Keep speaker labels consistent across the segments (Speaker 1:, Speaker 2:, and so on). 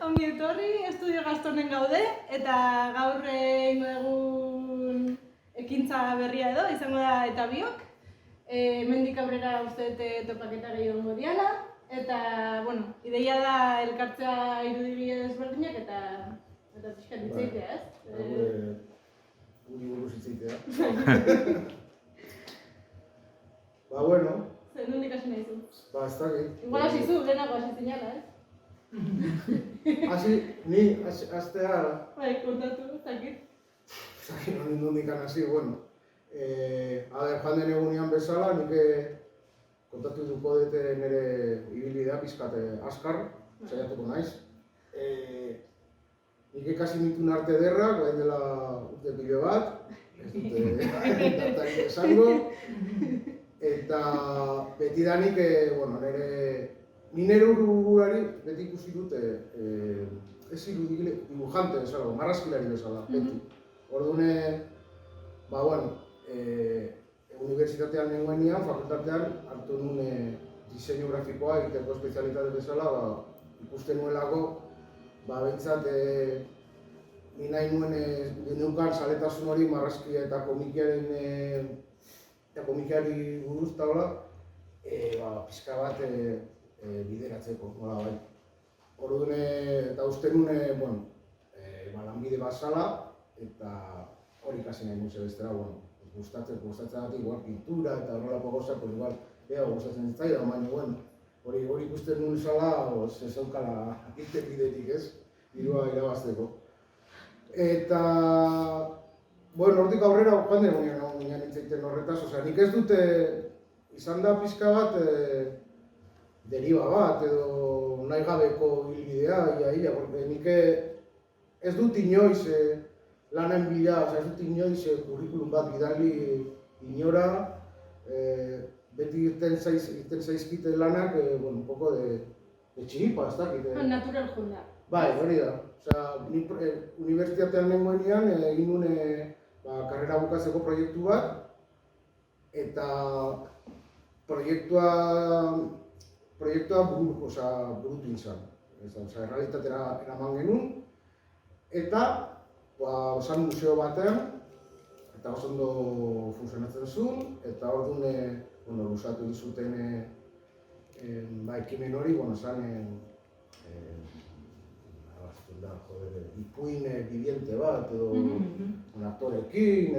Speaker 1: ongi etorri, Estudio Gastonen gaude, eta gaur ingo egun ekintza berria edo, izango da eta biok. Hemendik aurrera uste dut topaketa gehiago diala, eta, bueno, ideia da elkartzea irudibide desberdinak eta pixkat hitzeitea, ez?
Speaker 2: Guri buruz hitzeitea. Bueno.
Speaker 1: Zer, nondik hasi nahi zu?
Speaker 2: Ez dakit.
Speaker 1: Igual hasi zu, lehenago hasi zinala, ez?
Speaker 2: Ni hastea...
Speaker 1: Bai, kontatu, ez dakit.
Speaker 2: Ez dakit nondik hasi, bueno. Joan den egunean bezala, nik kontatu duko dute nire ibilbidea pixkat azkar, saiatuko naiz. Nik ikasi nituen arte ederrak, orain dela urte pilo bat, ez dute datarik esango. Eta betidanik, nire urugurari beti ikusi dut ez irudigile, dibujante bezala, marrazkilari bezala, beti. Orduan, unibertsitatean nengoenean, fakultatean, hartu nuen diseinu grafikoa egiteko espezialitate bezala, ikusten nuelako, behintzat, ni nahi nuen geneukan zaletasun hori marrazkia eta komikiari buruz taula, pixka bat bideratzeko, nola bai. Orduan, eta uste nuen, lanbide bat zala, eta hori ikasi nahi nuen bestera, gustatzen igual pintura eta horrelako gozak, igual, gustatzen zitzaidan, baina, hori ikusten nuen zala, ez zeukala irten bidetik ez, dirua irabazteko. Eta, hortik aurrera, joan den guinean itzaiten horretaz, nik ez dute izan da pixka bat deriba bat edo nahi gabeko bilbidea, nik ez dut inoiz lanen bila, ez dut inoiz kurrikulum bat bidali inora, beti irten zaizkite lanak, un poco de txiripa, ez dakit.
Speaker 1: Natural junda.
Speaker 2: Bai, hori da. Ni unibertsitatean nengoenean egin nuen karrera bukatzeko proiektu bat, eta proiektua burutu izan. Errealitatera eraman genuen, eta zan museo batean, eta oso ondo funtzionatzen zuen, eta orduan lusatu dizuten ekimen hori, zan ipuin bidiente bat, edo aktorekin,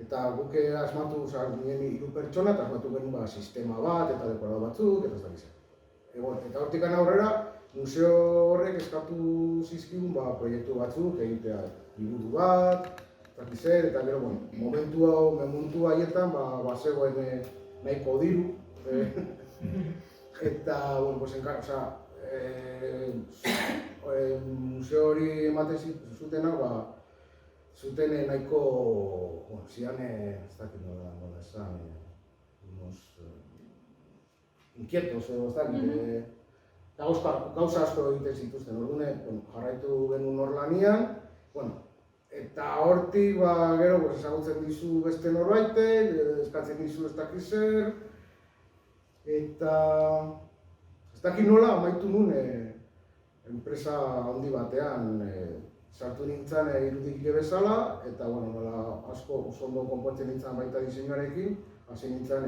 Speaker 2: eta guke asmatu ginen 3 pertsona, eta asmatu genuen sistema bat, eta dekorado batzuk, eta ez dakiz. Eta hortik aurrera, museo horrek eskatu zizkigun proiektu batzuk, egitea liburu bat, eta gero, momentu haietan, zegoen nahiko diru, eta, museo hori ematen zutenak, zuten nahiko, zian, ez dakit nola esan, inquietos edo, ez dakit, gauza asko egiten zituzten, orduan, jarraitu genuen hor lanian, eta hortik, gero, ezagutzen dizu beste norbaitek, eskatzen dizu ez dakit zer, eta ez dakit nola amaitu nuen enpresa handi batean sartu nintzen irudikile bezala, eta nola asko oso ondo konpontzen nintzen baita diseinuarekin, hasi nintzen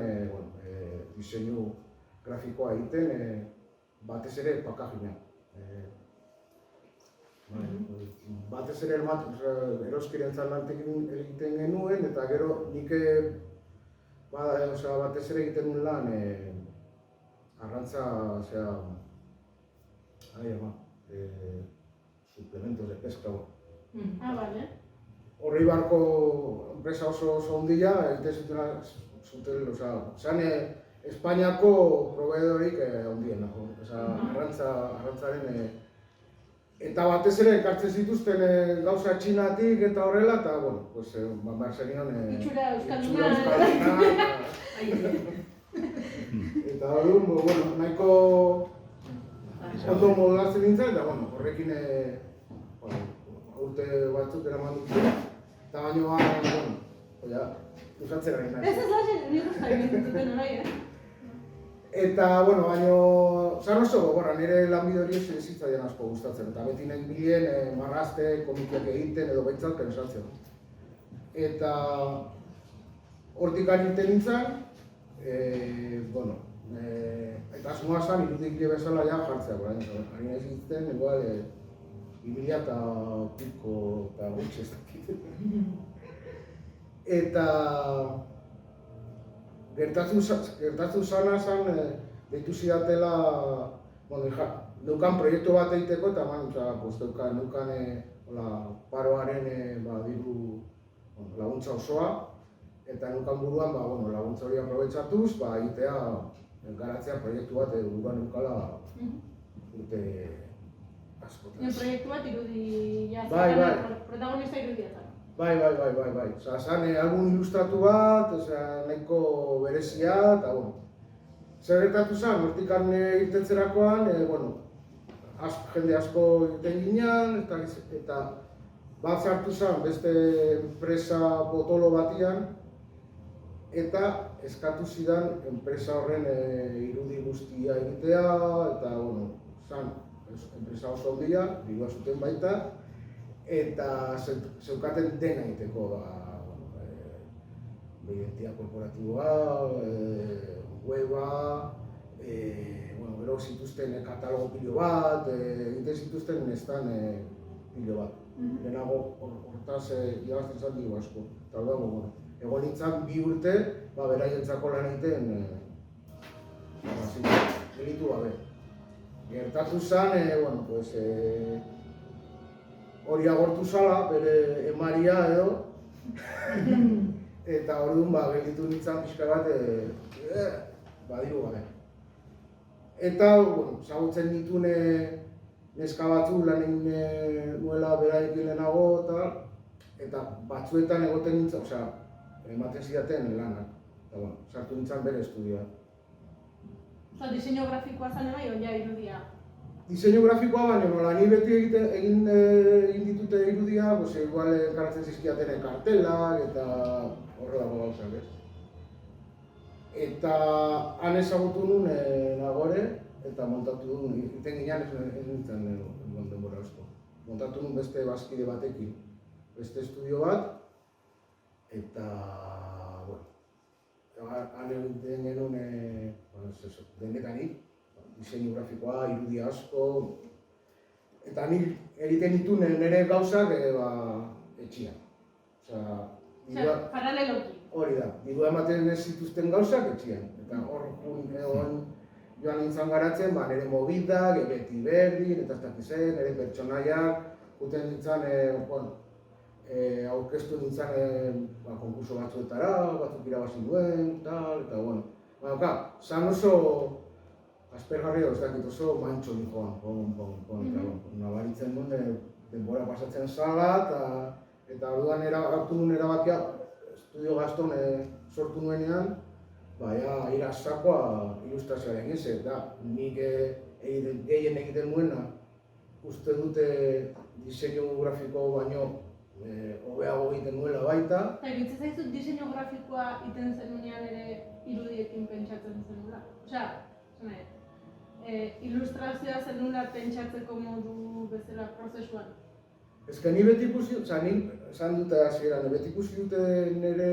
Speaker 2: diseinu grafikoa egiten, batez ere pakajinean. Batez ere eroskirentzat lan egiten genuen, eta gero nik batez ere egiten nuen lan arrantza, suplementos de pesca.
Speaker 1: Bale.
Speaker 2: Horri barko enpresa oso handia, egiten zuten, Espainiako proveedorik handiena, arrantzaren. Eta batez ere ekartzen zituzten gauza txinatik eta horrela, eta, behar zenion...
Speaker 1: Itxura euskalduna.
Speaker 2: Eta hori, nahiko ondo modulatzen nintzen, eta horrekin urte batzuk eraman dut. Eta baino, usatzen ari nahi.
Speaker 1: Ez lasen, nire guztari nintzen orai,
Speaker 2: Eta, bueno, baino, zan oso gogorra, nire lanbide hori ez zitzaidan asko gustatzen. Eta beti nahi bilen marrazte, komikiak egiten edo behintzat pensatzen. Eta hortik irten nintzen, bueno, eta asmoa zan irudikile bezala ja jartzea, ari nahi zintzen, igual, 2000 eta piko eta gutxi ez dakit. Eta gertatu zana zan, deitu zidatela, bueno, neukan proiektu bat egiteko eta neukan paroaren diru laguntza osoa, eta neukan buruan laguntza hori aprobetxatuz, egitea, garatzea proiektu bat buruan neukala urte askotan.
Speaker 1: Proiektu bat irudi, protagonista irudia zan.
Speaker 2: Bai. Osa, zan album ilustratu bat, nahiko berezia, eta, bueno. Zer gertatu zan, hortik irtetzerakoan, jende asko irten ginean, eta bat zartu zan beste enpresa potolo batian, eta eskatu zidan enpresa horren irudi guztia egitea, eta, zan, enpresa oso handia, dirua zuten baita, eta zeukaten dena egiteko, identidad korporatiboa, weba, gero zituzten katalogo pilo bat, egiten zituzten nestan pilo bat. Lehenago hortaz irabazten zan digu asko. Eta hori egon nintzen 2 urte, beraientzako lan egiten, gelitu gabe. Gertatu zan, hori agortu zala, bere emaria edo, eta orduan gelditu nintzen pixka bat, diru gabe. Eta, zagutzen ditune neska batzu lan egin nuela beraiekin lehenago, eta batzuetan egoten nintzen, ematen zidaten lanak, eta sartu nintzen bere estudioa.
Speaker 1: Diseinu grafikoa zan bai, oia irudia?
Speaker 2: Diseinu grafikoa baina, ni beti egin ditute irudia, igual enkartzen zizkiaten kartelak eta horrelako gauzak, ez? Eta han ezagutu nun Nagore, eta montatu nun, iten ginean ez nintzen denbora asko. Montatu nun beste bazkide batekin, beste estudio bat, eta, han egiten genuen denetanik, diseinu grafikoa, irudia asko, eta ni egiten ditu nire gauzak etxian.
Speaker 1: Paraleloki.
Speaker 2: Hori da, dirua ematen ez zituzten gauzak etxian. Eta hor joan nintzen garatzen, nire mobidak, beti berdin, eta ez dakizen, nire pertsonaiak, guten nintzen, aurkeztu nintzen konkurso batzuetara, batzuk irabazi duen, eta bueno. Zan oso aspergarria ez dakit oso mantxo nikoan, nabaritzen duen denbora pasatzen zala, eta orduan hartu nuen erabakia, estudio Gaston sortu nuenean, irasakoa ilustrazioaren ez, eta nik gehien egiten nuena, uste dute diseinu grafiko baino hobeago egiten nuela baita.
Speaker 1: Eta egitzen zaizut diseinu grafikoa iten zenunean ere irudiekin pentsatzen zenula? Ilustrazioa zenula pentsatzeko modu bezala prozesuan?
Speaker 2: Ez que ni beti ikusi, esan dute hasieran, beti ikusi dute nire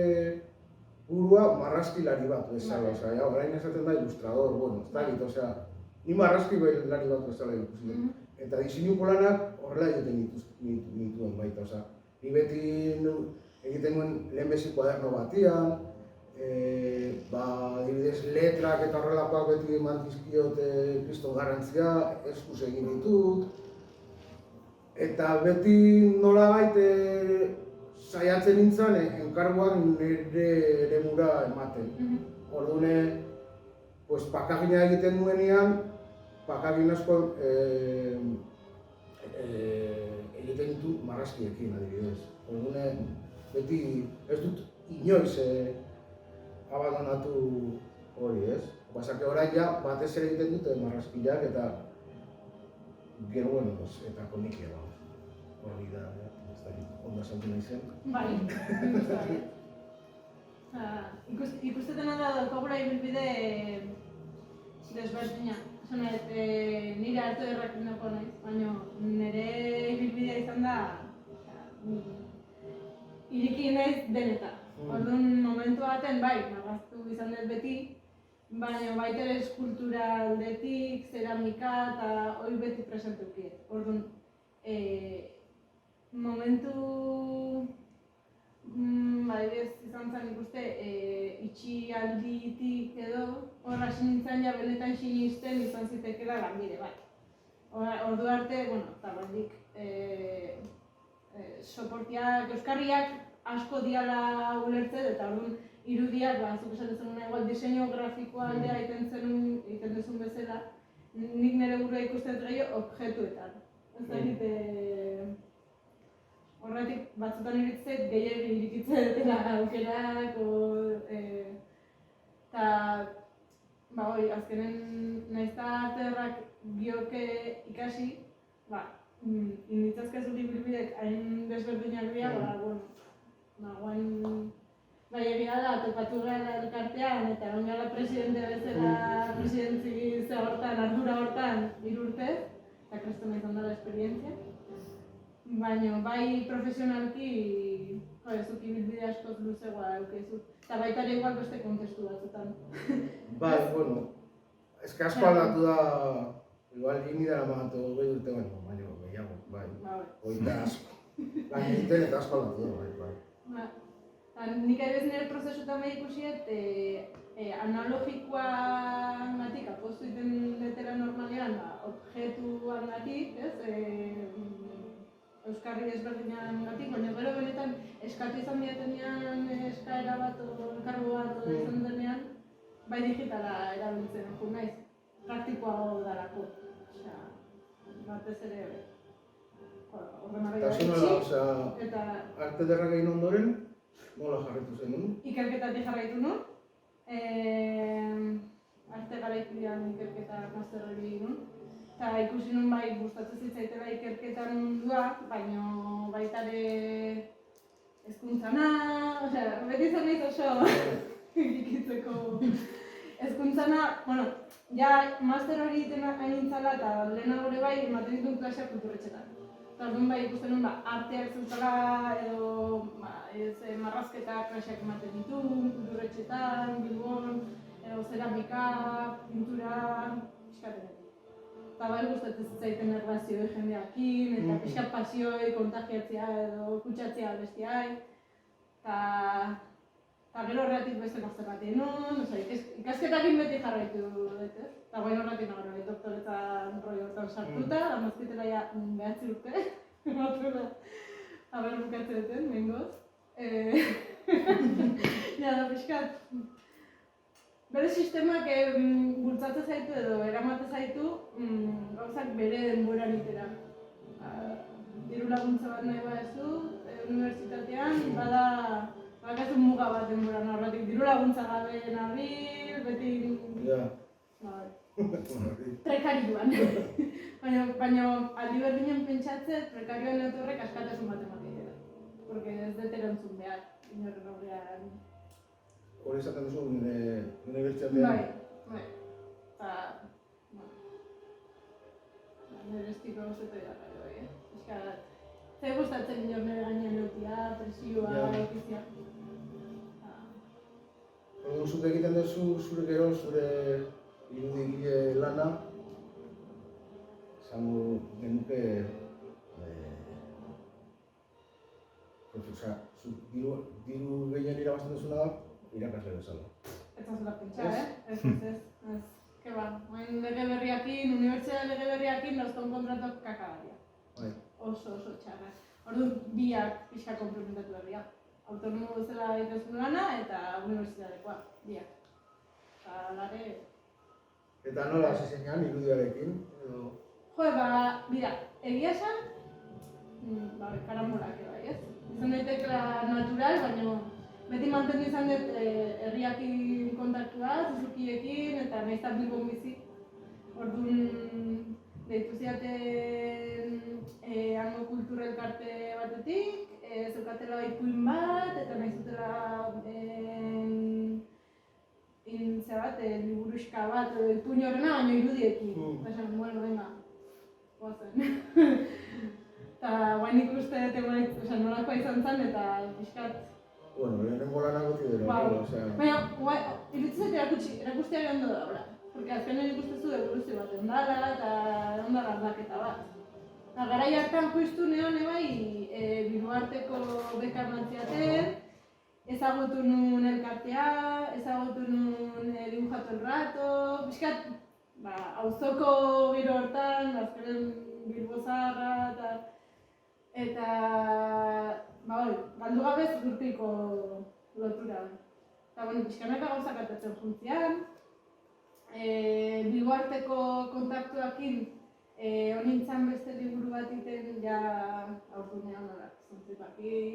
Speaker 2: burua marrazkilari bat bezala, orain esaten da ilustrador, ez dakit, ni marrazkilari bat bezala ikusi dut. Eta diseinuko lanak horrela egiten nituen baita, ni beti egiten nuen lehenbezi kuaderno batian, adibidez letrak eta horrelakoak beti eman dizkiot kriston garrantzia, eskuz egin ditut, eta beti nolabait saiatzen nintzen enkarguan nire eremura ematen. Orduan, pakagina egiten nuenean, pakagin asko egiten ditu marrazkiekin adibidez. Orduan, beti ez dut inoiz abandonatu hori, ez? Basake orain ja batez ere egiten dute marrazkiak eta gero eta komikia hori da, ez da onda santu nahi zen.
Speaker 1: Bai, ikustetan da daukagura ibilbide desberdina. Nire arte derrakin dago naiz, baina nire ibilbidea izan da iriki naiz denetan. Orduan momentu baten bai, marraztu izan dut beti, baina baita ere eskultura aldetik, zeramika eta hori beti presente ukiet. Orduan, momentu adibidez izan zen ikuste itxialditik edo hor hasi nintzen ja benetan sinisten izan zitekeela lanbide bai. Ordu arte, eta bandik soportiak, euskarriak asko diala ulertzen eta orduan irudiak, zuk esaten zenuna igual diseinu grafikoa aldea egiten duzun bezala, nik nire burua ikusten gehiago objektuetan. Ez dakit horretik batzutan iritzet gehiagin irikitzen dutela aukerak, eta azkenen naizta arterrak bioke ikasi, inditzazkezun ibilbidek hain desberdinak dira, bai egia da, topatu gara elkartean eta egon gara presidente bezala, presidentzi hortan, ardura hortan, 3 urtez, eta kristona izan dela esperientzia. Baina bai profesionalki, zuk ibilbide askoz luzegoa daukezu. Eta baita ere igual beste kontestu batzutan.
Speaker 2: Bai, eske asko aldatu da, igual gini dara magatu gehi urte baino gehiago, bai. Oita asko. Baina egiten eta asko aldatu da, bai.
Speaker 1: Nik adibidez nire prozesutan behi ikusiet, analogikoan gatik, apostu egiten detela normalean, objektuan gatik, euskarri desberdinan gatik, baina gero benetan eskatu izan diatenean eskaera bat o enkargu bat izan denean, bai digitala erabiltzen joan naiz, praktikoago darako. Batez ere ordenagailuak itxi, eta
Speaker 2: arte derrak egin ondoren, nola jarraitu zenun?
Speaker 1: Ikerketatik jarraitu nun. Arte garaikidean ikerketa master hori egin nun. Eta ikusi nun bai gustatzen zitzaitela ikerketan mundua, baina baita ere hezkuntzana, beti izan nahiz oso ikitzeko hezkuntzana, ja master hori egiten nintzala eta lehenago ere bai ematen dituen klaseak kulturretxetan. Eta orduan bai ikusten nun arteak zutela edo marrazketa klaseak ematen ditu, kulturretxetan, Bilbon, edo zeramika, pintura, pixkaten ditu. Eta bai gustatzen zitzaiten erlazioi jendeakin, eta pixkat pasioi, kontagiatzea edo kutsatzea bestiai. Eta gero horretik beste master bat egin nun, ikasketakin beti jarraitu dut, ez? Eta bai horretik nagoen hori doktoretan roi hortan sartuta, amazkitela ja 9 urte, batzuela, haber bukatzen duten, behingoz. Ja da pixkat, bere sistemak bultzatzen zaitu edo eramaten zaitu gauzak bere denboran itera. Diru laguntza bat nahi badezu, unibertsitatean, badakazu muga bat denboran horretik. Diru laguntza gabe nabil, beti... prekarioan. Baina aldi berdinen pentsatzen, prekarioan neotorrek askatasun bat ematen dira. Porque ez dut erantzun behar, inorren horrean.
Speaker 2: Hori esaten duzu unibertsitatean?
Speaker 1: Bai. Eta... nire estiko gauzetu dira bai, Eskat... Zer gustatzen inor nire gainean neutia, presioa, ekizia.
Speaker 2: Orduan zute egiten duzu zure gero, zure irudikile lana, esango genuke... diru gehien irabazten duzuna da, irakasle bezala.
Speaker 1: Ez zazula pentsa, Ez. Keba, lege berriakin, unibertsitate lege berriakin, dauzkon kontratok kakagarria. Oso txarra. Orduan, biak pixka komplementatu berria. Autonomo bezala egiten lana eta unibertsitatekoa, biak. Eta lare...
Speaker 2: Eta nola hasi zenean, irudiarekin?
Speaker 1: Bira, egia esan, karambolak bai, ez? Izan daitekela natural, baina beti mantendu izan dut herriakin kontaktua, Zuzukiekin eta nahiz eta Bilbon bizi. Orduan, deitu zidaten hango kultura elkarte batetik, zeukatela ipuin bat, eta nahi zutela bat, liburuxka bat, ipuin horrena, baina irudiekin. Esan, bueno, venga, goazen. Eta guain ikuste dut nolakoa izan zen, eta pixkat...
Speaker 2: Bueno, lehenengo lanak goti dira,
Speaker 1: baina, iruditzen erakustea ondo daula. Porque azkenean ikustezu evoluzio bat ondala, eta ondala aldaketa bat. Garai hartan justu neon ebai, Biruarteko beka mantziaten, ezagutu nun elkartea, ezagutu nun dibujatu el rato, pixkat, auzoko giro hortan, azkenen Bilbo zaharra, eta galdu gabe zurtiko lotura. Eta, pixkanaka gauzak atatzen juntzian, Bilboarteko kontaktuakin honintzan beste liburu bat iten ja aurtunean horak, zontzipakin,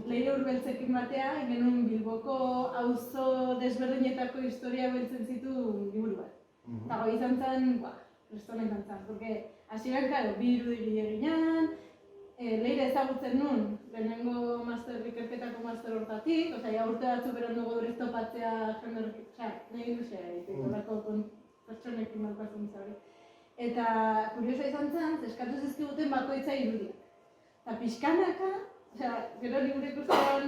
Speaker 1: Leire Urbeltzekin batea, genuen Bilboko auzo desberdinetako historia beltzen zitu liburu bat. Eta goi izan zen, kristonen kantzan, porque hasieran, karo, bi irudi eginan, Leire ezagutzen nun, lehenengo ikerketako master hortatik, urte batzuk berandu godur ez topatzea jenderik, nahi duzea egiteko lako pertsonekin malkatzen zari. Eta kuriosa izan zen, eskatu zizkiguten bakoitza irudiak. Eta pixkanaka, gero liburu ikusten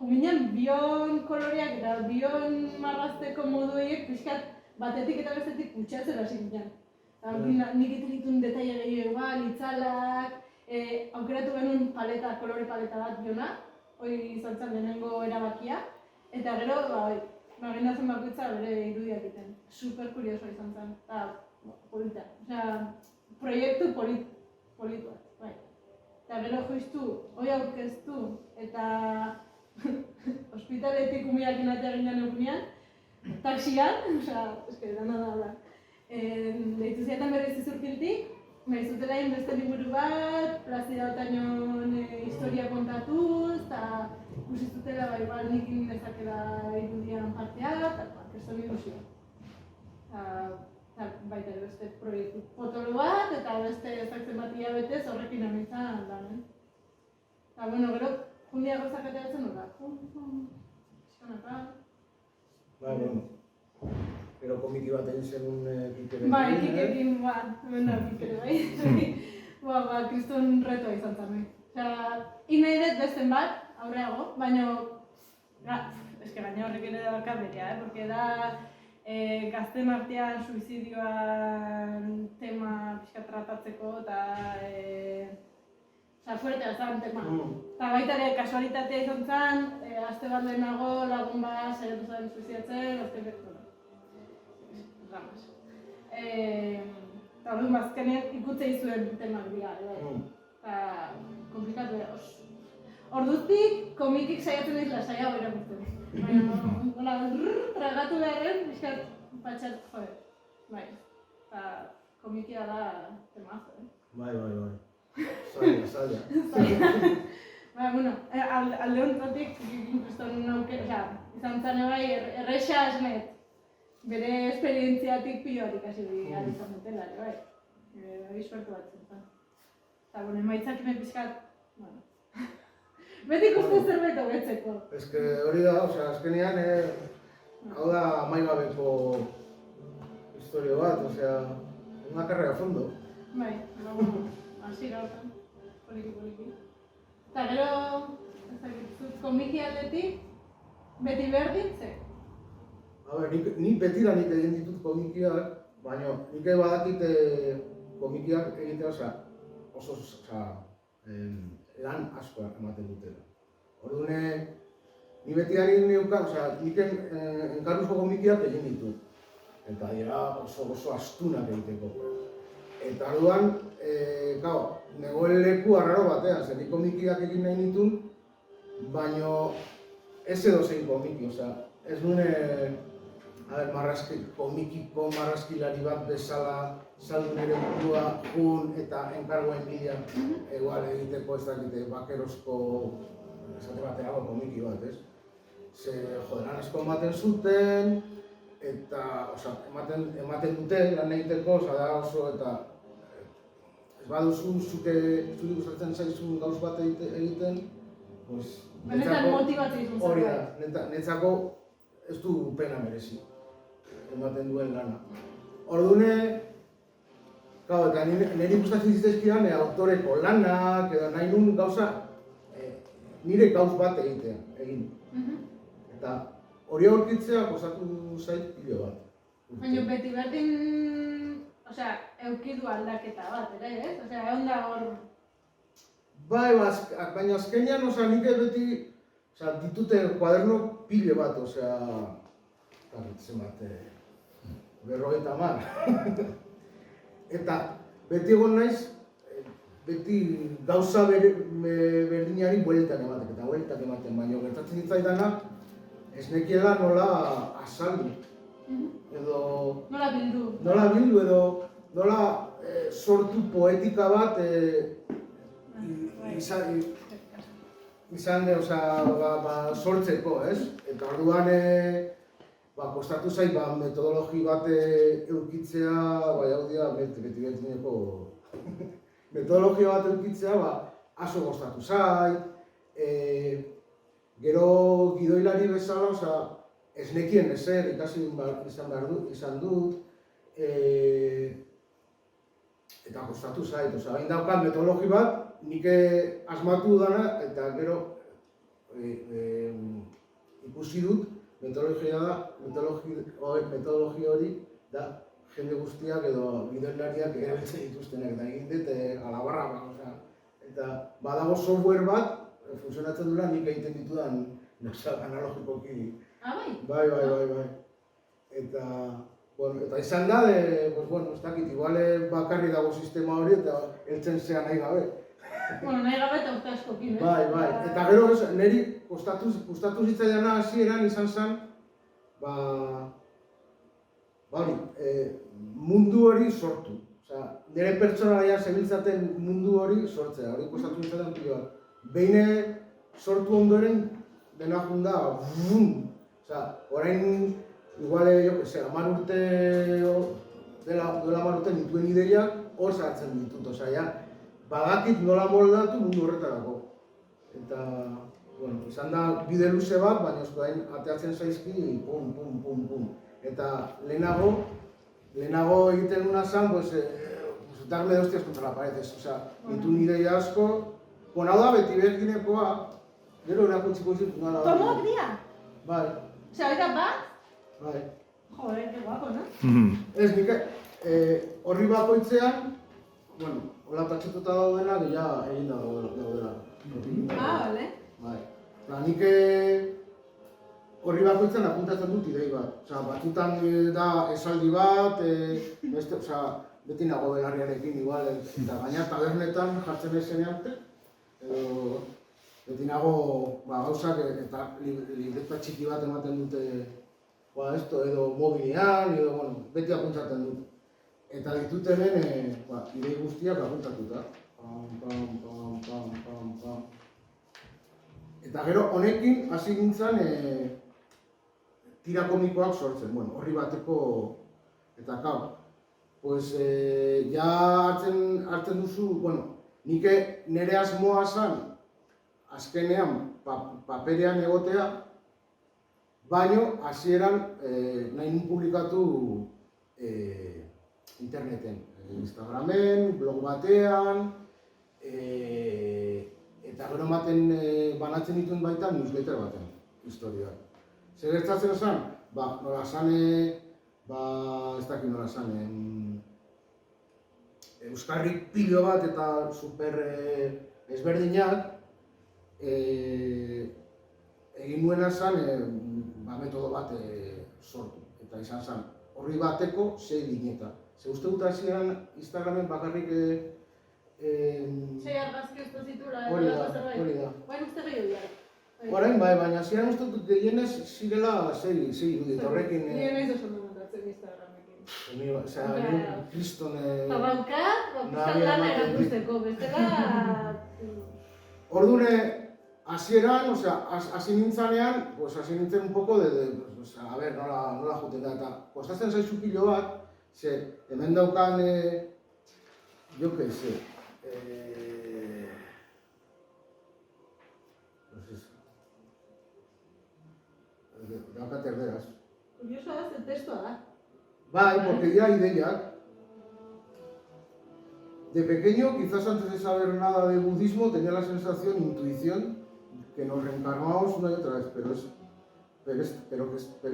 Speaker 1: juminean bion koloreak eta bion marrazteko moduek pixkat batetik eta bestetik kutsatzen hasi ginen. Nik egiten dituen detaile gehiago egal, itzalak, aukeratu genuen paleta, kolore paleta bat biona, hori izan zen lehenengo erabakia, eta gero, gendazen bakoitza bere irudiak egiten. Super kurioso izan zen, eta polita. Proiektu politua, bai. Eta gero justu, hori aurkeztu, eta ospitaletik umiak inatea ginen egunean, taxian, dana da hola. Deitu ziatan berriz izurkiltik, zutela beste liburu bat, Plazida Otañon historia kontatuz, eta ikusi zutela nik nezakela irudian partea, eta kriston ilusio. Baita beste proiektu potolo bat, eta beste ezakzen bat hilabetez horrekin amintzan lan. Eta, gero, jundia gozak ateratzen dut, pixkanaka.
Speaker 2: Gero komiki bat egin zenun Kikerekin.
Speaker 1: Kikerekin, Kikere, bai. Kriston retoa izan zen. Inai dut besten bat, aurreago, baina... gaina horrek ere da berea, porque da gazten artean suizidioan tema pixka tratatzeko, eta fuertea zen tema. Eta baita ere kasualitatea izan zen, aste bat lehenago lagun bat saiatu zen suizidatzen, dramas. Eta hori bazkenean ikutzei zuen temak dira, eta komplikatu da. Orduztik, komikik saiatzen ez lasaiago erakusten. Baina, tragatu beharren, bizkat patxat, bai. Eta komikia da temazo,
Speaker 2: Bai. Zaila.
Speaker 1: Alde honetatik, kriston aukera, izan zen bai, erresa esnet. Bere esperientziatik piloatik hasi behar izan dutela, bai. Hori suertu bat zen. Eta, emaitzak ime pixkat, beti ikusten zerbait hobetzeko.
Speaker 2: Hori da, azkenean, hau da amaigabeko historio bat, una carrera a fondo.
Speaker 1: Bai, hasi gautan, poliki. Eta gero, komiki aldetik, beti berdin, ze?
Speaker 2: Ni betidanik egin ditut komikiak, baina nik badakit komikiak egitea oso lan asko ematen dutela. Orduan, ni betidanik nik enkarruzko komikiak egin ditut. Eta dira oso astunak egiteko. Eta orduan, negoen leku arraro batean, zer nik komikiak egin nahi nituen, baina ez edozein komiki, ez nuen komikiko marrazkilari bat bezala saldu nire burua jun eta enkargoen bila egual egiteko ez dakite bakerozko esate baterago komiki bat, ez? Ze joderan asko ematen zuten eta ematen dute lan egiteko, da oso eta ez baduzu zuri gustatzen zaizun gauz bat egiten,
Speaker 1: Benetan motibatzea izan
Speaker 2: hori da, netzako ez du pena merezi, ematen duen lana. Ordune, eta niri gustatzen zitzaizkidan autoreko lanak, edo nahi nun gauza, nire gauz bat egin. Eta hori aurkitzea kostatu zait pilo bat.
Speaker 1: Baina beti berdin, eukidu aldaketa bat, ere, ez? Egon da hor...
Speaker 2: Bai, baina azkenean, nik beti ditute kuaderno pile bat, zenbat, 50. Eta beti egon naiz, beti gauza berdinari bueltan ematen, baina gertatzen ditzaidana, ez nekiela nola azaldu. Edo... Nola bildu, edo nola sortu poetika bat sortzeko, ez? Eta orduan kostatu zait metodologi bat eukitzea, metodologia bat eukitzea aso kostatu zait, gero gidoilari bezala, ez nekien ezer, ikasi izan dut, eta kostatu zait, hain daukat metodologi bat, nik asmatu dana, eta gero ikusi dut, metodologi hori da jende guztiak edo gidoilariak erabiltzen dituztenak, eta egin dut alabarra, eta badago software bat, funtzionatzen duela nik egiten ditudan analogikoki. Bai. Eta izan da, ez dakit, igual bakarri dago sistema hori eta heltzen zea nahi gabe.
Speaker 1: Nahi gabe eta urte askokin, eh?
Speaker 2: Bai. Eta gero, niri gustatu zitzaidana hasieran izan zen, mundu hori sortu. Nire pertsonaia zebiltzaten mundu hori sortzea, hori kostatu zitzaten pilo bat. Behin sortu ondoren, dena junda, orain, igual, 10 urte, duela 10 urte nituen ideiak hor sartzen ditut, badakit nola moldatu mundu horretarako. Eta, izan da bide luze bat, baina orain ateatzen zaizki, pum. Eta lehenago egiten duna zen, darme de hostias contra la pared, ditu ideia asko. Hau da, beti berdinekoa, gero erakutsiko izut nola...
Speaker 1: Tomoak dira?
Speaker 2: Bai.
Speaker 1: Hori bat?
Speaker 2: Bai.
Speaker 1: Joder, que guapo, no?
Speaker 2: Ez, nik horri bakoitzean, hola tatxetuta daudena, ja egin daudela.
Speaker 1: Vale.
Speaker 2: Bai. Nik horri bakoitzean apuntatzen dut idei bat. Batzutan da esaldi bat, beti nago belarriarekin igual, eta gaina tabernetan jartzen ezenean, edo beti nago gauzak eta libreta txiki bat ematen dute edo mobilean, beti apuntatzen dut. Eta ditut hemen idei guztiak apuntatuta. Eta gero honekin hasi gintzen tira komikoak sortzen, horri bateko eta ja hartzen duzu, nik nire asmoa zen azkenean paperean egotea, baino hasieran nahi nun publikatu interneten, Instagramen, blog batean, eta gero banatzen dituen baita newsletter baten, historiak. Zer gertatzen esan? Nola zane, ez dakit nola zane, euskarrik pilo bat eta super ezberdinak, egin nuena zen metodo bat sortu. Eta izan zen, horri bateko 6 lineta. Ze uste dut hasieran Instagramen bakarrik...
Speaker 1: 6 argazki uste zitula,
Speaker 2: hori da.
Speaker 1: Baina uste gehiago dira.
Speaker 2: Orain bai, baina hasieran uste dut gehienez zirela 6 irudit, horrekin...
Speaker 1: Nire nahiz oso montatzen Instagramekin.
Speaker 2: Kriston...
Speaker 1: Zabaukat, pizkan lana erakusteko, bestela...
Speaker 2: Ordune, hasieran, hasi nintzanean, hasi nintzen un poco a ver, nola juten da, eta kostatzen zaizu pilo bat, ze, hemen daukan, jo que sé, daukat erderaz.
Speaker 1: Kuriosoa ez, testua da.
Speaker 2: Bai, porque ya ideiak. De pequeño, quizás antes de saber nada de budismo, tenía la sensación, intuición, que nos reencarnábamos una y otra vez, pero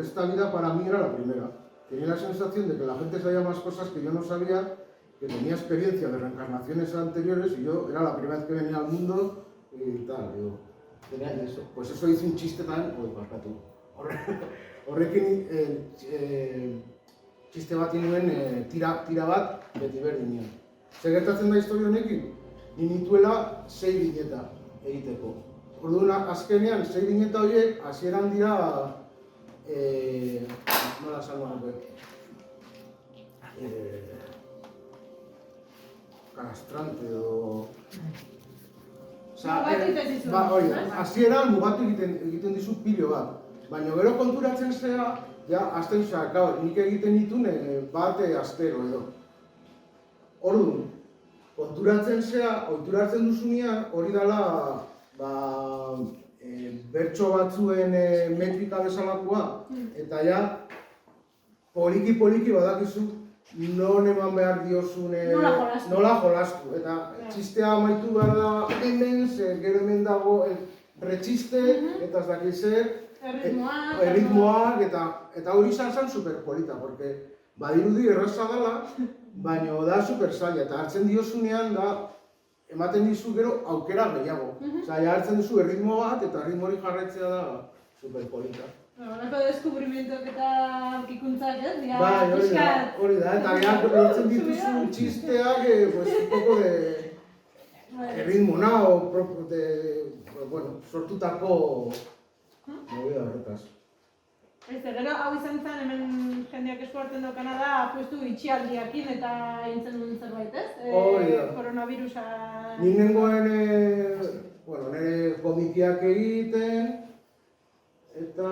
Speaker 2: esta vida para mí era la primera. Tenía la sensación de que la gente sabía más cosas que yo no sabía, que tenía experiencia de reencarnaciones anteriores y yo era la primera vez que venía al mundo y tal, digo, tenía eso. Pues eso hice un chiste tan, barkatu. Horrekin txiste bat inuen tira bat beti berdinean. Zer gertatzen da historia honekin? Ni nituela 6 bineta egiteko. Orduan azkenean 6 bineta horiek hasieran dira nola esango nuke? Kanastrante edo...
Speaker 1: Mugatu egiten dizu.
Speaker 2: Hori da, hasieran mugatu egiten dizu pilo bat. Baina gero konturatzen zera, ja, azten nik egiten ditun bat astero edo. Orduan, konturatzen zera, ohituratzen duzunean, hori dela bertso batzuen metrika bezalakoa, eta ja, poliki badakizu non eman behar diozune nola jolastu. Eta txistea amaitu behar da hemen, gero hemen dago retxiste, eta ez dakit zer, erritmoak, eta hori izan zen superpolita, porque badirudi erraza dela, baina da super zaila, eta hartzen diozunean da, ematen dizu gero aukera gehiago. Osa, hartzen duzu erritmo bat, eta erritmo hori jarraitzea da superpolita.
Speaker 1: Horako deskubrimentok eta aurkikuntzak, ez?
Speaker 2: Bai, hori da, eta gero lortzen dituzu txisteak, un poco de erritmo nao, sortutako movida horretaz.
Speaker 1: Gero hau izan zen, hemen jendeak esku hartzen daukana da, apuestu itxialdiakin eta eintzen duen zerbait, ez?
Speaker 2: Hori da.
Speaker 1: Koronavirusa...
Speaker 2: Ni nengoen, nire komikiak egiten, eta...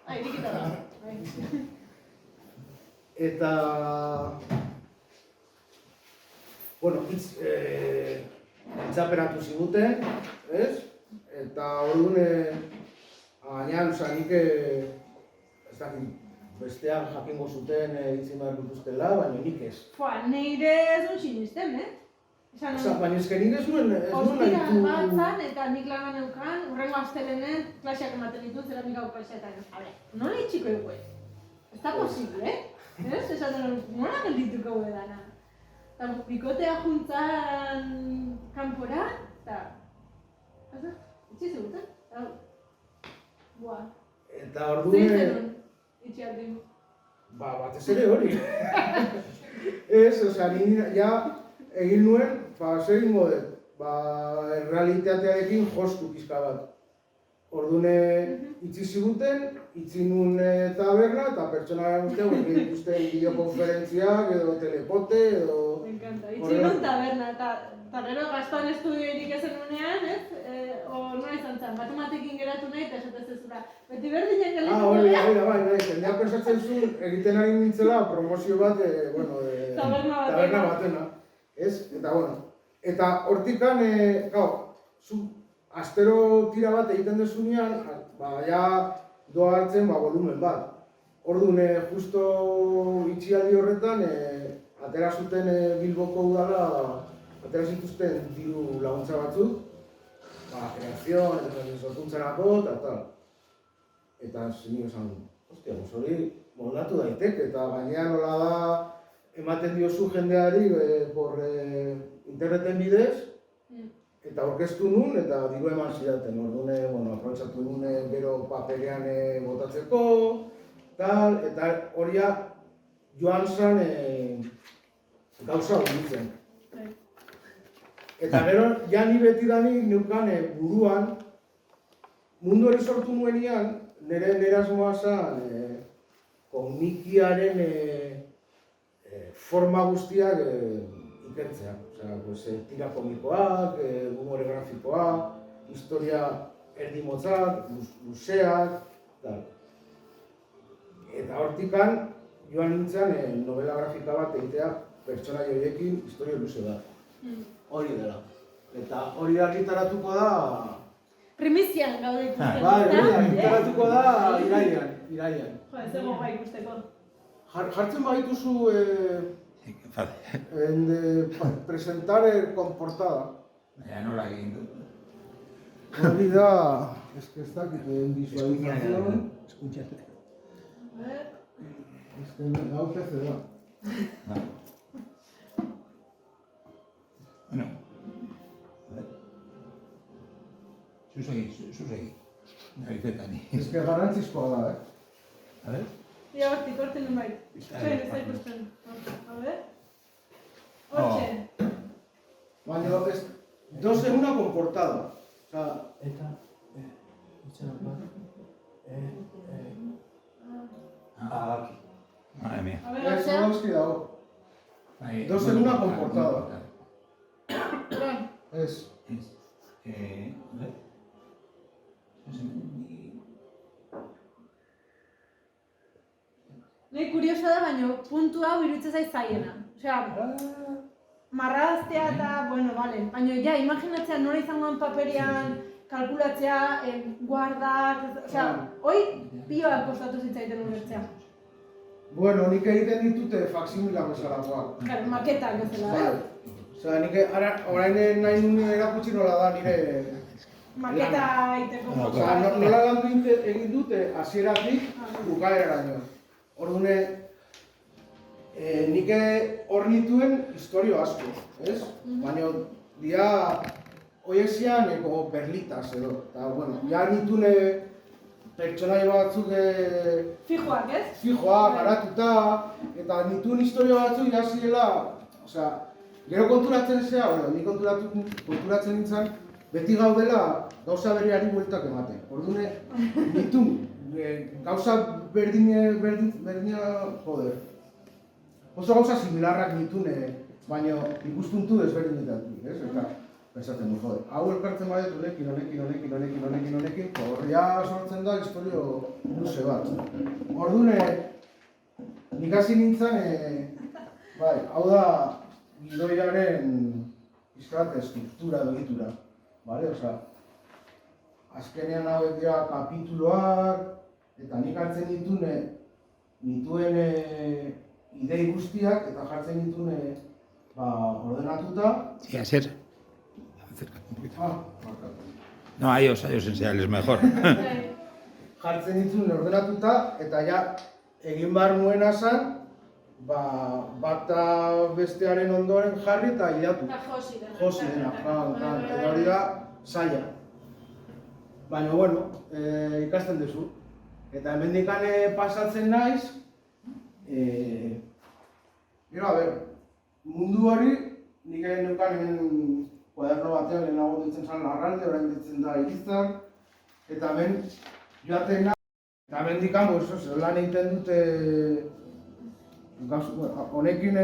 Speaker 1: Irikita da.
Speaker 2: Eta... Itzaperatu ziguten, ez? Eta orduan, gainean, nik ez dakit, bestean jakingo zuten itzin behar dituztela, baina nik ez.
Speaker 1: Nire ez duen sinisten,
Speaker 2: Baina ezken nik ez nuen nahitu...
Speaker 1: Ostiran bat zan, eta nik lanan eukan, urrengo astelenen klaseak ematen ditu zeramika klaseetan. Nola itxiko eguen? Ez da posible, ez? Esaten nola geldituko edana? Eta bikotea juntzan kanpora, eta... Itxi ziguten?
Speaker 2: Eta orduan...
Speaker 1: Zein zenun, itxialdin?
Speaker 2: Batez ere hori. Ez, ni ja egin nuen, zer egingo dut, errealitatearekin jostu pizka bat. Orduan itxi ziguten, itxi nuen taberna, eta pertsona guztiak egin ikusten bideokonferentziak, edo telepote, edo...
Speaker 1: Me encanta, itxi nuen taberna, eta gero gaztoan estudioirik ezen nunean, ez? Nola izan zen, matematekin geratu nahi eta esatez ezura. Beti berdinak galetuko
Speaker 2: dira? Bai, jendeak pensatzen zuen egiten ari nintzela promozio bat, taberna batena. Ez? Eta hortikan, astero tira bat egiten dezunean, ja doa hartzen volumen bat. Orduan, justo itxialdi horretan, atera zuten Bilboko udala, atera zituzten diru laguntza batzuk, kreazioan, eta sorkuntzarako, eta tal. Eta nik esan, hostia, hori moldatu daiteke, eta gainean nola da ematen diozu jendeari por interneten bidez, eta aurkeztu nun, eta diru eman zidaten. Orduan, aprobetxatu nun gero paperean botatzeko, tal, eta horia joan zen gauza honditzen. Eta gero, ja ni betidanik neukan buruan, mundu hori sortu nuenean, nire asmoa zen komikiaren forma guztiak ikertzea. Tira komikoak, humore grafikoak, historia erdimotzak, luzeak, tal. Eta hortikan, joan nintzen novela grafika bat egitea pertsona joiekin historia luze bat. Hori dela. Eta hori argitaratuko da
Speaker 1: Primizian gaude ikusten.
Speaker 3: Interatuko da irailean.
Speaker 1: Jo, ez dago gai ikusteko.
Speaker 3: Jartzen bagituzu presentar portada.
Speaker 4: Ja, nola egin dut.
Speaker 3: Hori da, ez dakit visualización.
Speaker 4: Eskuntxate.
Speaker 3: Ez hau PC da.
Speaker 4: Bueno. Zuzegi. Nabizetani.
Speaker 3: Ez garantzizkoa da,
Speaker 4: A ver?
Speaker 1: Ia hortik, horten nunbait. Txoin, ez da ikusten. A ver. Hortxe.
Speaker 3: Baina, dos en una con portada. Eta,
Speaker 4: Aquí. Madre mía.
Speaker 1: A ver,
Speaker 3: ez
Speaker 1: hortxe.
Speaker 3: hauski dago. Dos en una con portada.
Speaker 1: Bai.
Speaker 3: Ez.
Speaker 4: A ver.
Speaker 1: Nahi kuriosa da, baina puntu hau iruditzen zait zaiena. Osea, marraztea eta, bueno, vale. Baina, ja, imaginatzea nola izangoan paperian, kalkulatzea, guardak, osea, hoi pioak kostatu zitzaiten ulertzea.
Speaker 3: Bueno, nik egiten ditute faksimila bezalakoak.
Speaker 1: Claro, maketak bezala,
Speaker 3: Bai. Osea, nik orain nahi nuen erakutsi nola da nire...
Speaker 1: Maketa egiteko.
Speaker 3: Osea, nola landu egin dute hasieratik bukaeraraino. Orduan, nik hor nituen historio asko, ez? Baina, dia, horiek zian perlitas edo. Eta, bueno, ja nituen pertsonai batzuk
Speaker 1: Fijoak, ez?
Speaker 3: fijoak, garatuta, eta nituen historio batzuk ja zirela, osea, gero konturatzen zea, bueno, ni konturatzen nintzen, beti gaudela gauza berriari bueltak ematen. Orduan, nituen gauza berdina, joder. Oso gauza similarrak nituen, baina ikuspuntu desberdinetatik, ez? Eta, pensatzen du, joder, hau elkartzen badut honekin, horria sortzen da historio luze bat. Orduan, nik hasi nintzen, bai, hau da gidoiaren pizkat estruktura edo egitura, bale? Osea, azkenean hauek dira kapituloak, eta nik hartzen nituen idei guztiak, eta jartzen nituen ordenatuta.
Speaker 4: Sí, a ser. Acércate un poquito.
Speaker 3: Markatu.
Speaker 4: No, a ellos enseñarles mejor.
Speaker 3: Jartzen nituen ordenatuta, eta ja, egin behar nuena zen, bata bestearen ondoren jarri eta hilatu.
Speaker 1: Eta josi dena.
Speaker 3: Josi dena, eta hori da, zaila. Baina, bueno, ikasten duzu. Eta hemendikan pasatzen naiz, gero, a ber, mundu hori, nik neukan hemen kuaderno batean lehenago ditzen zen Larralde, orain ditzen da Irizar, eta hemen joaten nahi, eta hemendikan, lan egiten dute, honekin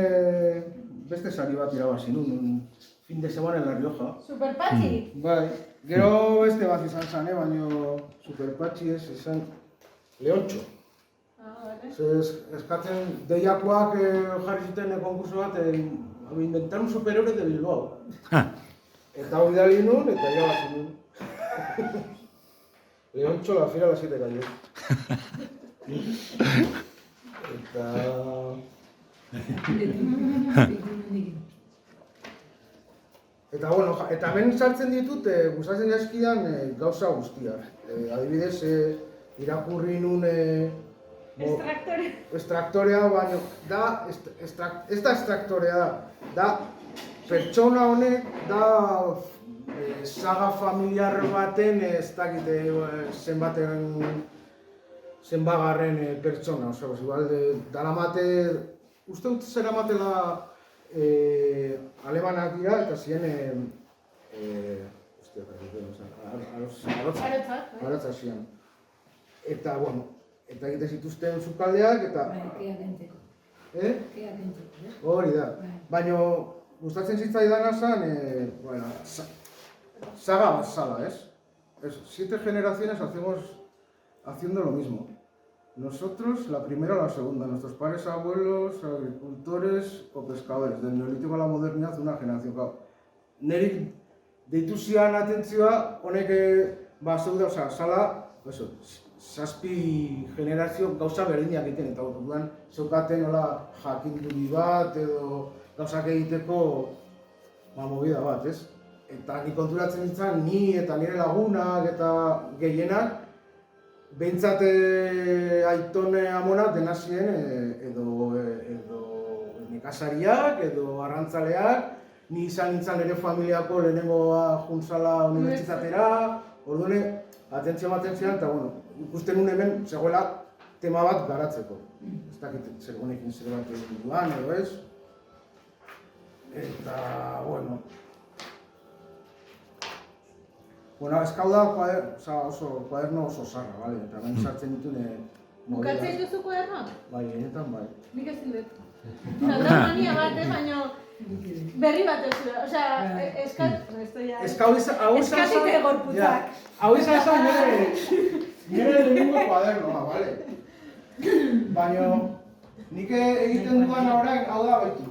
Speaker 3: beste sari bat irabazi nuen, fin de semana en La Rioja.
Speaker 1: Superpatxi?
Speaker 3: Bai, gero beste bat izan zen, baina Superpatxi ez izan Leontxo. Eskatzen deiakoak jarri zuten konkurso bat, inventar un superhéroe de Bilbao. Eta hori da nuen, eta irabazi nuen. Leontxo, la fiera a las 7 cayó. Eta... Eta, bueno, eta hemen sartzen ditut, gustatzen jaskidan gauza guztiak. Adibidez, irakurri nun...
Speaker 1: Estraktore.
Speaker 3: Estraktorea, baina, ez da estraktorea da pertsona honek, da saga familiar baten, ez dakite zenbagarren pertsona, oso, igual, daramate, uste dut zeramatela alemanak dira, eta ziren, arotza ziren. Eta, bueno, eta egite zituzten sukaldeak, eta...
Speaker 5: Kea kentzeko. Kea kentzeko,
Speaker 3: Hori da. Baina, gustatzen zitzaidana zen, bueno, saga bat zala, ez? 7 generaciones hacemos haciendo lo mismo. Nosotros, la primera o la segunda, nuestros padres, abuelos, agricultores o pescadores, del neolítico a la modernidad, una generación. Neri deitu zian atentzioa, honek ba, zeude, osea, sala, eso, 7 generazio gauza berdinak egiten, eta orduan zeukaten nola jakinduri bat edo gauzak egiteko movida bat, ez? Eta ni konturatzen nintzen, ni eta nire lagunak eta gehienak behintzat aiton amona dena ziren edo nekazariak edo arrantzaleak, ni izan nintzen nire familiako lehenengoa juntzala unibertsitatera, orduan atentzio ematen zidan, eta bueno, ikusten nun hemen zegoela tema bat garatzeko. Ez dakit zer honekin zer bat egin duan edo ez. Eta, bueno. Bueno, eskau da kuaderno oso zarra, bale? Eta gain sartzen dituen
Speaker 1: Bukatzen duzu kuadernoak?
Speaker 3: Bai, genetan bai.
Speaker 1: Nik ezin dut. Zaldar mania bat, baina berri bat ez da. Osea, eskatite gorputzak.
Speaker 3: Hau izan zen nire lehenengo kuadernoa, bale? Baina nik egiten duan orain, hau da baitu.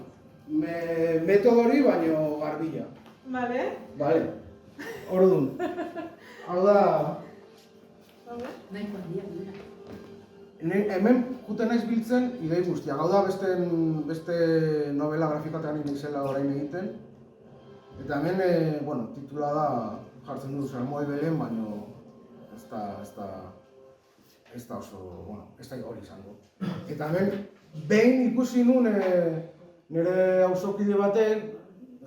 Speaker 3: Metodori baino garbila.
Speaker 1: Bale?
Speaker 3: Bale. Orduan. Hau da...
Speaker 5: Nahiko handia, dira.
Speaker 3: Hemen juten naiz biltzen idei guztiak. Hau da beste novela grafikatean naizela orain egiten. Eta hemen, bueno, titula da jartzen dut Salmoi Belen, baina ez da oso, bueno, ez da hori izango. Eta hemen, behin ikusi nun nire auzokide batek,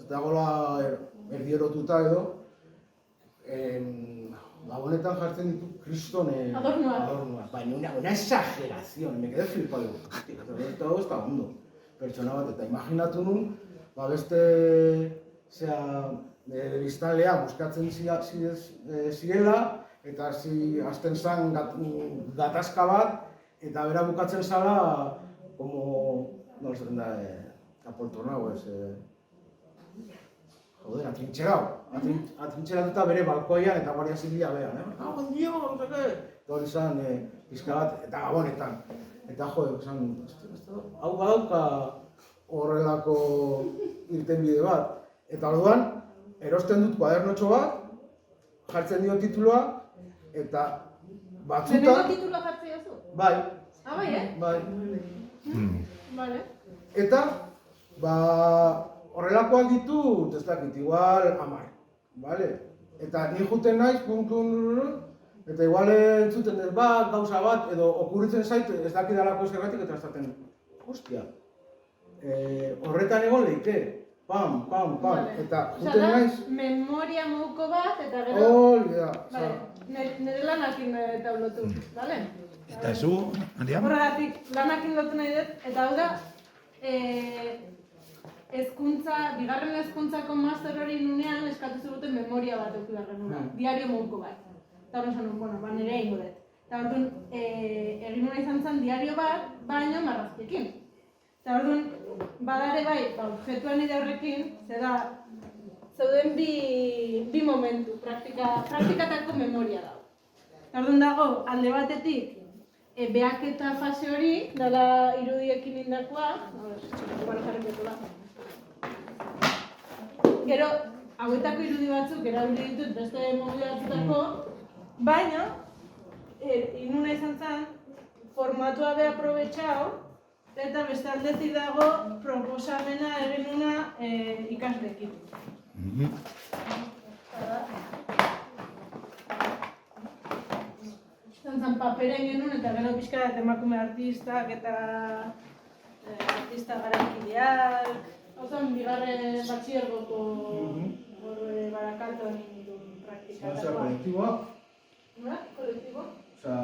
Speaker 3: ez dagoela erdierotuta edo, Gabonetan jartzen ditu kriston adornoak. Baina una exageración, me quedé flipado. Todo está ondo. Pertsona bat, eta imaginatu nun, beste biztanlea buskatzen zirela, eta hasten zen gatazka bat, eta bera bukatzen zala, como, no esaten da, apoltronau, joder, atrintxeratuta bere balkoian eta Guardia Zibila behan, buen dio, no sé qué. Eta hori izan pizka bat, eta Gabonetan. Eta jo, hau badauka horrelako irtenbide bat. Eta orduan, erosten dut kuadernotxo bat, jartzen dio titulua, eta batzuta...
Speaker 1: Lehenengo titulua jartzen duzu?
Speaker 3: Bai.
Speaker 1: Ah, bai,
Speaker 3: Bai.
Speaker 1: Vale.
Speaker 3: Eta, horrelakoak ditut, ez dakit, igual 10, bale? Eta ni juten naiz, eta igual entzuten dut bat, gauza bat, edo okurritzen zait, ez dakidalako zergatik, eta esaten, hostia, horretan egon leike, pam, eta juten naiz...
Speaker 1: Memoria moduko bat, eta gero...
Speaker 3: Hori da.
Speaker 1: Nire lanakin taulotu, bale?
Speaker 4: Eta zu, Maria?
Speaker 1: Horregatik, lanakin lotu nahi dut, eta hau da, bigarren hezkuntzako master hori nunean eskatu ziguten memoria bat eukibarren nuen, diario moduko bat. Eta horren zanun, bueno, nire egingo dut. Eta orduan, egin nuna izan zen diario bat, baina marrazkiekin. Eta orduan, badare bai, objetuan nire horrekin, zeuden bi momentu, praktikatako memoria dago. Eta orduan dago, alde batetik, behaketa fase hori, dala irudiekin indakoa, gero, hauetako irudi batzuk erabili ditut beste modu batzutako, baina, inuna izan zen, formatua be aprobetxau, eta beste aldetik dago proposamena eginuna ikasleekin. Zantzan paperen genuen eta gero pixka bat emakume artistak eta artista garaikideak. Hau zen, bigarren batxiergoko Barakaldo egin praktikatakoa.
Speaker 3: Osea, kolektiboa?
Speaker 1: Nola? Kolektiboa?
Speaker 3: Osea,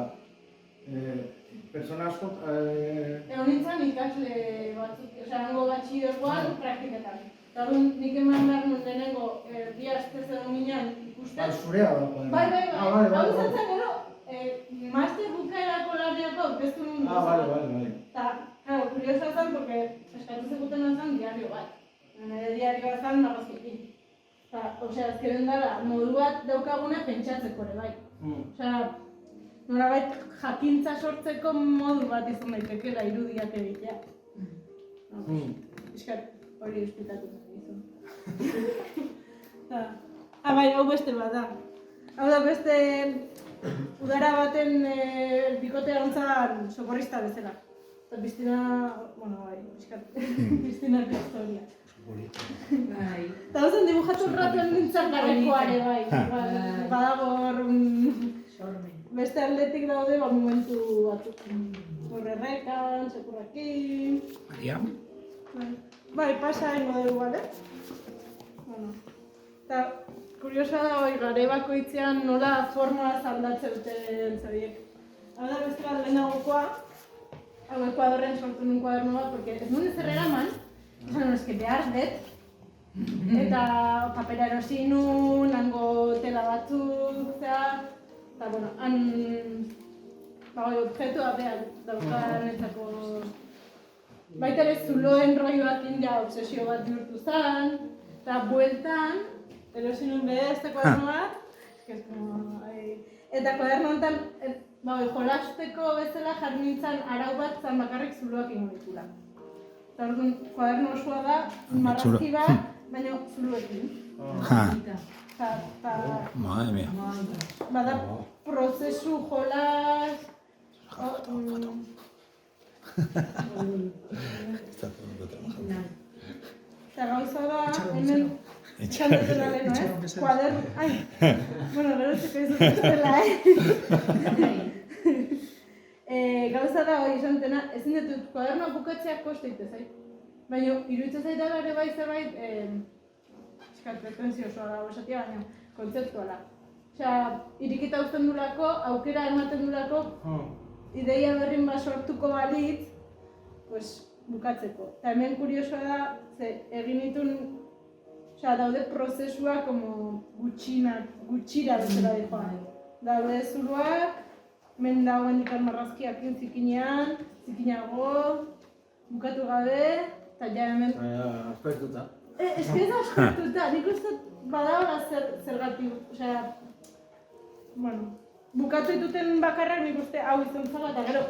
Speaker 3: pertsona asko...
Speaker 1: Egon nintzen ikasle batzuk, hango batxiergoan praktiketan. Eta nik eman behar nuen lehenengo erdia aztez edo minean ikusten.
Speaker 3: Zurea da?
Speaker 1: Bai. Hau izan zen gero, master bukaerako larriako aurkeztu nuen.
Speaker 3: Bale.
Speaker 1: Eta, kuriosa zen, porque eskatu zekuten zen diario bat. Nire diarioa zen marrazkekin. Osea, azkeren dara, modu bat daukaguna pentsatzeko ere bai. Osea, norabait jakintza sortzeko modu bat izan daitekela irudiak egitea. Eskat, hori esplikatu izan. Bai, hau beste bat da. Hau da beste udara baten bikotea ontzan sokorrista bezala. Eta piztina, bueno, bai, piztinak historia.
Speaker 5: Bai.
Speaker 1: Eta hauzen dibujatu ratuen nintzen garrekoare, bai. Badagor
Speaker 5: Sormen.
Speaker 1: beste aldetik daude, momentu batzuk. Horrerrekan, txakurrakin...
Speaker 4: Mariam?
Speaker 1: Bai, pasa ingo dugu, bale? Bueno. Eta, kuriosoa da, gare bakoitzean nola forma aldatzen duten zabiek. Hau da, beste bat lehenagokoa, hau ekuadorren sortu nun kuaderno bat, porque ez nuen ezer eraman, esan eske behar dut, eta papera erosi nun, hango tela batzuk, eta, bueno, han... objektua behar daukan etako... Baita ere zuloen roioakin ja obsesio bat bihurtu zen, eta bueltan, erosi nun beste kuaderno bat, eta kuaderno honetan, jolasteko bezala jarri nintzen arau bat zan bakarrik zuloak ingonikula. Eta orduan, kuaderno osoa da, marrazki bat, baina zuloekin.
Speaker 4: Madre mía.
Speaker 1: Bada prozesu jolas... Eta gauza da, hemen txan dutela leheno, ez? Kuaderno... Ai! Bueno, gero txeko izut bestela, Gauza da, hori izan dutena, ezin dut kuadernoa bukatzeak kosteite zait. Baina, iruditzen zaita ere bai zerbait, pretenziosoa dago esatia, baina kontzeptuala. Osea, irikita uzten dulako, aukera ematen dulako, ideia berrin bat sortuko balitz, pues, bukatzeko. Eta hemen kuriosoa da, ze egin ditun, osea, daude prozesua como gutxira bezala dihoan. Daude zuruak, hemen dagoen dikan marrazkiakin zikinean, zikinago, bukatu gabe, eta ja hemen...
Speaker 3: Aspertuta.
Speaker 1: Ez que ez aspertuta, nik uste badagoela zergatik, osea... Bueno, bukatu dituten bakarrak nik uste hau izan zela, eta gero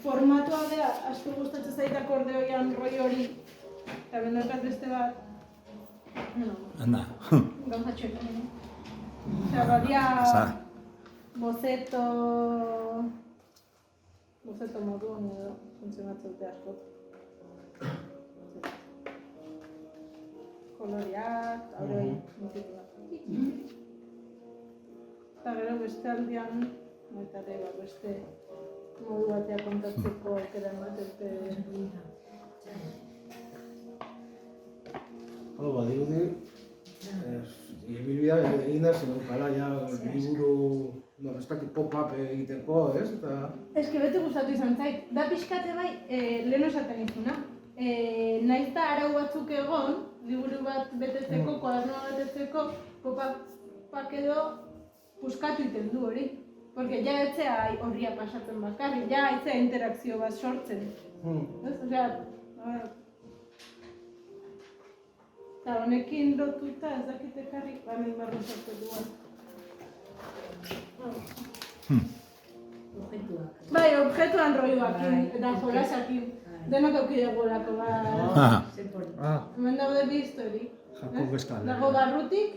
Speaker 1: formatua dela asko gustatzen zait akordeoian roi hori, eta bendokat beste bat...
Speaker 4: Anda.
Speaker 1: Gauzatxoek. Osea, badia... Bozeto moduan edo funtzionatzen dute asko. Koloriak, aurroi, mutitu bat. Eta gero beste aldean, eta ere beste modu batea kontatzeko aukera ematen.
Speaker 3: Badirudi, ibilbidea egin da, zeneukala ja liburu, ez dakit pop-up egiteko, ez?
Speaker 1: Ez que beti gustatu izan zait. Da pixkate bai, lehen esaten izuna. Naiz da arau batzuk egon, liburu bat betetzeko, kuadernoa betetzeko, pop-upak edo puskatu iten du hori. Porque ja etzea horria pasatzen bakarri, ja etzea interakzio bat sortzen. Osea, eta honekin lotuta ez dakit ekarri, hemen barru sortu duan.
Speaker 5: Objektuak.
Speaker 1: Bai, objektuan roioakin eta jolasakin. Denok aukidegolako, hemen daude bi histori. Dago barrutik,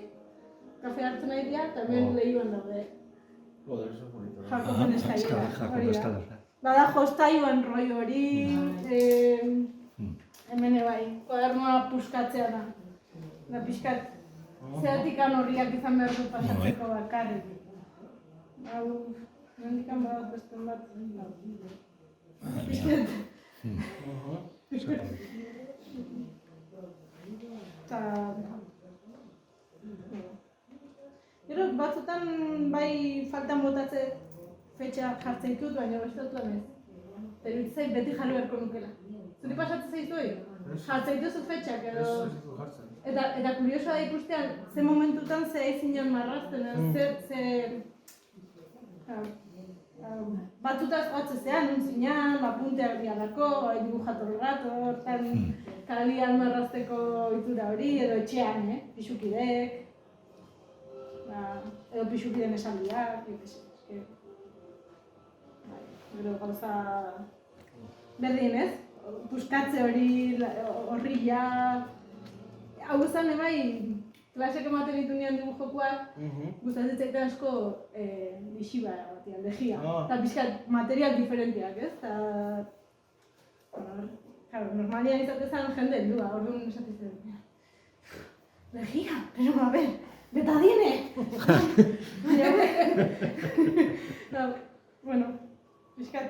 Speaker 1: kafe hartzen nahi dira, eta hemen lehioan daude. Jakoben eskaiera. Bada jostaiuan roi hori, hemen bai, kuadernoa puskatzea da. Da pixkat, zehatikan horriak izan behar dut pasatzeko bakarrik. Hau, mendikan badat besten bat. Pixkat. Eta... Gero, batzutan bai faltan botatze fetxa jartzen ditut, baina bestetuan ez. Eta iruditzai beti jarri beharko nukela. Zuri pasatzen zaizu hori? Jartzen dituzu fetxak edo... Eta kuriosoa da ikustean, ze momentutan ze aizinean marrazten, batzutaz batzezean, nuntzinean, apunteak dialako, dibujatu horregator, kalian marrazteko itura hori, edo etxean, pixukidek, edo pixukiden esaldiak, gero gauza berdin ez, puskatze hori, horrila, hau zen ebai klasek ematen ditu nian dibujokoak, gustatzen zaite asko lixiba batean, lejia. Eta pixkat material diferenteak, ez? Eta... Claro, normalian izatezan jende heldua, orduan esatzen. Lejia, pero a ver, betadine! Baina, bueno, pixkat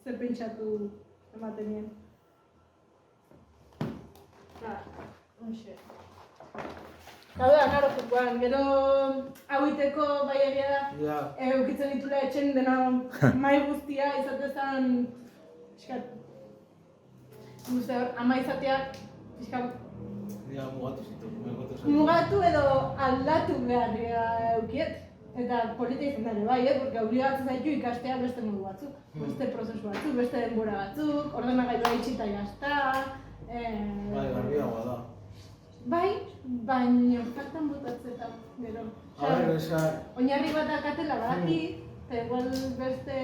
Speaker 1: zer pentsatu ematen nien. Hoxe. Gauda, naro jokoan, gero hau iteko bai egia da, eukitzen ditula etxen dena mai guztia izatezan, pixkat, guzti hor, ama izateak, pixkat, mugatu edo aldatu behar eukiet. Eta polita izan dara bai, porque obligatzen zaitu ikastea beste modu batzuk, beste prozesu batzuk, beste denbora batzuk, ordenagailua itxita jazta.
Speaker 3: Bai, garbiagoa da.
Speaker 1: Bai, baina faltan botatzeta, gero. Oinarri bat akatela badaki, eta igual beste...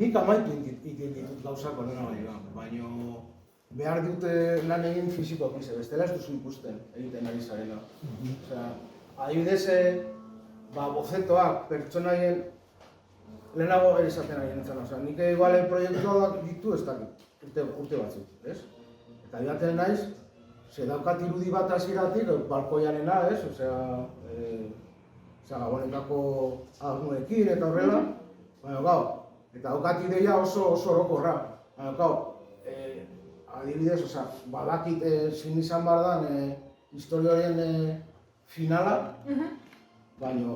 Speaker 3: Nik amaitu egiten ditut gauzak ordenagailuan, baina behar dute lan egin fizikoak izan, bestela ez duzu ikusten egiten ari zarela. Adibidez, bozetoak, pertsonaien lehenago esaten ari nintzen, nik igual proiektuak ditu ez dakit, urte batzuk, ez? Eta bihaten naiz, daukat irudi bat hasieratik, balkoiarena, ez? Gabonetako agnuekin eta horrela, baina gau, eta daukat ideia oso orokorra, baina gau, adibidez, badakit zin izan behar dan historia horien finala, baina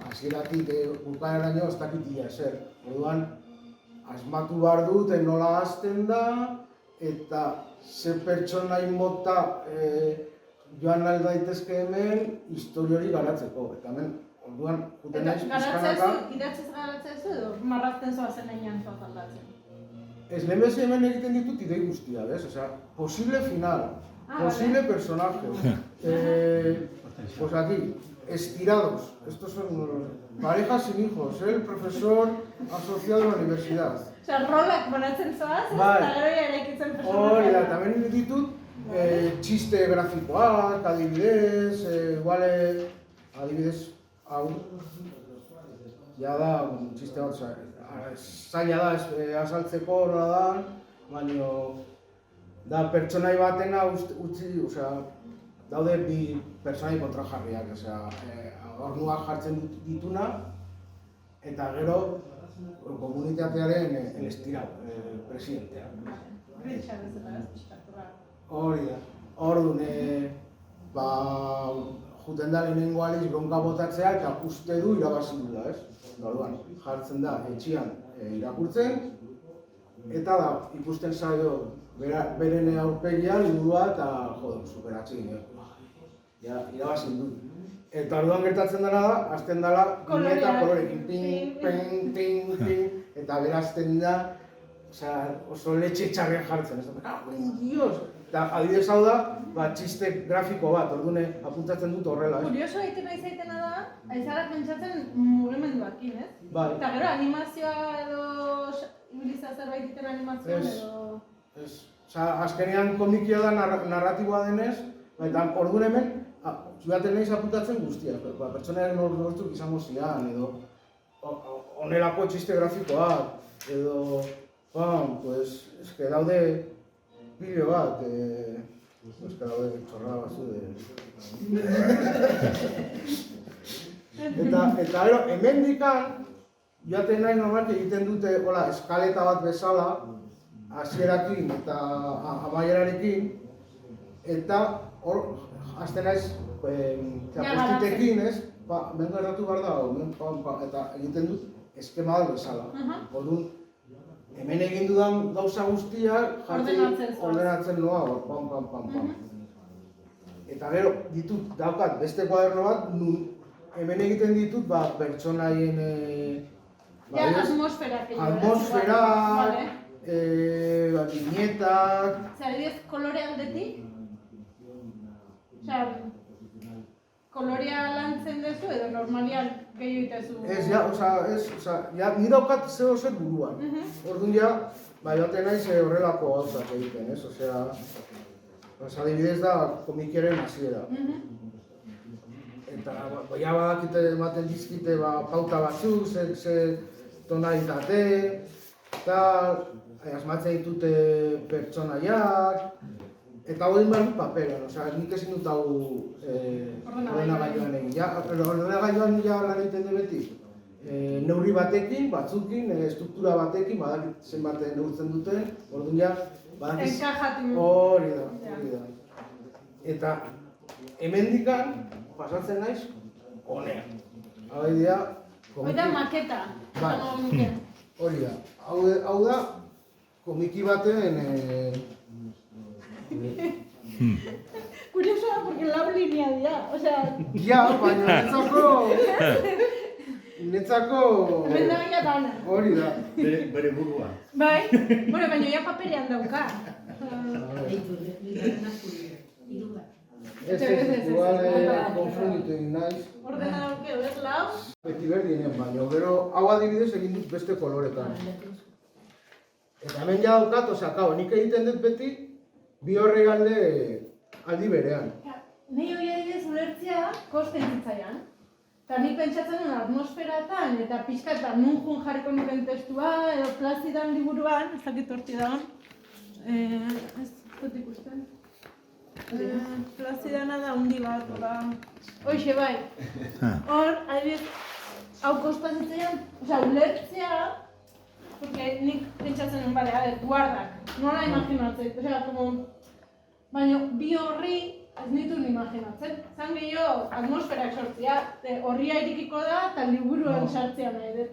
Speaker 3: hasieratik bukaeraino ez dakit ia ezer. Orduan, asmatu behar dut nola hasten da, eta ze pertsonai mota joan nahi daitezke hemen historia hori garatzeko. Eta hemen, orduan, juten naiz pizkanaka...
Speaker 1: Idatziz garatzea zu edo marrazten zoazen egin zoaz aldatzen?
Speaker 3: Ez lehenbez hemen egiten ditut idei guztia, bez? Posible final, posible personaje. Pues aquí, estirados. Estos son parejas sin hijos, el profesor asociado a la universidad.
Speaker 1: Rolak banatzen zoaz, eta gero eraikitzen personaje.
Speaker 3: Hori da, eta hemen ditut txiste grafikoak, adibidez, adibidez, hau, ja da, txiste bat, zaila da azaltzeko nola da, baina da pertsonai batena utzi, daude bi pertsonai kontrajarriak, ornuak jartzen dituna, eta gero komunitatearen el estirau, presidentea. Hori da, orduan, juten da lehenengo aliz bronka botatzea eta uste du irabazi dula, ez? Orduan, jartzen da etxian irakurtzen, eta da, ikusten zaio beren aurpegian ingurua eta superatzen irabazi du. Eta orduan gertatzen dena da, hasten dela eta kolorekin, ping, ping, eta berazten da, oso letxe txarrean jartzen, ez da, Dios! Eta adibidez hau da, txiste grafiko bat, orduan apuntatzen dut horrela.
Speaker 1: Kurioso egiten nahi zaitena da, aizara pentsatzen mugimenduakin, ez?
Speaker 3: Bai.
Speaker 1: Eta gero animazioa edo ibilizia zerbait egiten animazioan edo...
Speaker 3: Ez. Azkenean komikia da narratiboa denez, eta orduan hemen, zuaten nahiz apuntatzen guztiak, pertsonaren nortzuk izango zian, edo onelako txiste grafikoak, edo, pues, eske daude bideo bat, eske daude txorrada batzu Eta gero, hemendikan, joaten nahi normalki egiten dute eskaleta bat bezala, hasierakin eta amaierarekin, eta hor, hasten naiz, postitekin, ez? Ben gertatu behar da, eta egiten dut eskema bat bezala. Orduan, hemen egin dudan gauza guztiak ordenatzen noa, pam. Eta gero, daukat beste kuaderno bat, hemen egiten ditut pertsonaien...
Speaker 1: Atmosferak.
Speaker 3: Atmosferak, viñetak...
Speaker 1: Adibidez, kolore aldetik? Kolorea lantzen duzu edo normalian gehiago itezu.
Speaker 3: Ez, ja, ja, ni daukat zeo zer buruan. Orduan ja, joaten naiz horrelako gauzak egiten, ez? Adibidez da komikiaren hasiera. Eta ja badakite ematen dizkite pauta batzuk, ze tonalitate, tal, asmatzen ditute pertsonaiak, eta hori behar du paperan, nik ezin dut hau ordenagailuan egin. Ordenagailuan lan egiten du beti. Neurri batekin, batzukin, struktura batekin, badakit zenbat neurtzen duten, orduan ja, badakiz...
Speaker 1: Enkajatu.
Speaker 3: Hori da. Eta hemendikan pasatzen naiz, honea. Hau dira...
Speaker 1: Hori da maketa.
Speaker 3: Bai, hori da. Hau da, komiki baten...
Speaker 1: Curioso, porque lau linea dira,
Speaker 3: Ja, baina netzako...
Speaker 1: Hemen da gila dana.
Speaker 3: Hori da.
Speaker 2: Bere burua.
Speaker 1: Bai, bueno, baina ja paperean dauka.
Speaker 3: Ez, igual konfunditu egin naiz.
Speaker 1: Ordena dauke, ez lau?
Speaker 3: Beti berdinen baino, gero hau adibidez egin dut beste koloretan. Eta hemen ja daukat, nik egiten dut beti bi horregalde aldi berean.
Speaker 1: Ni hori adibidez ulertzea kosten zitzaian. Eta nik pentsatzen duen atmosferatan eta pixkatan nun jun jarriko nuken testua edo Plazidan liburuan, ez dakit horti dagoen. Ez dut ikusten. Plazidana da hundi bat, hoxe bai. Hor, adibidez, hau kosta zitzaian, ulertzea, porque nik pentsatzen duen, bale, guardak, nola imaginatzen, baina bi horri ez nituen imaginatzen. Zan gehiago atmosferak sortzea, horria irikiko da eta liburuan sartzea nahi dut.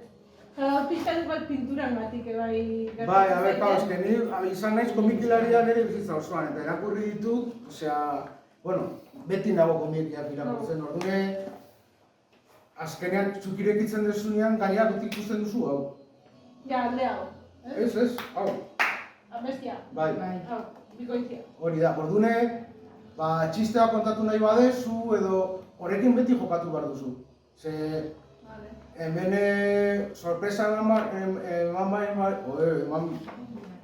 Speaker 1: Hor pixkan bat pinturan batik bai gertatzen.
Speaker 3: Bai, ni izan naiz komikilaria nire bizitza osoan, eta irakurri ditut, beti nago komikiak irakurtzen, orduan, azkenean zuk irekitzen dezunean, gaina beti ikusten duzu, hau.
Speaker 1: Ja, alde hau.
Speaker 3: Ez, hau.
Speaker 1: Bestia.
Speaker 3: Bai.
Speaker 1: Hau, bikoizia.
Speaker 3: Hori da, orduan, txistea kontatu nahi badezu, edo horrekin beti jokatu behar duzu. Hemen sorpresa eman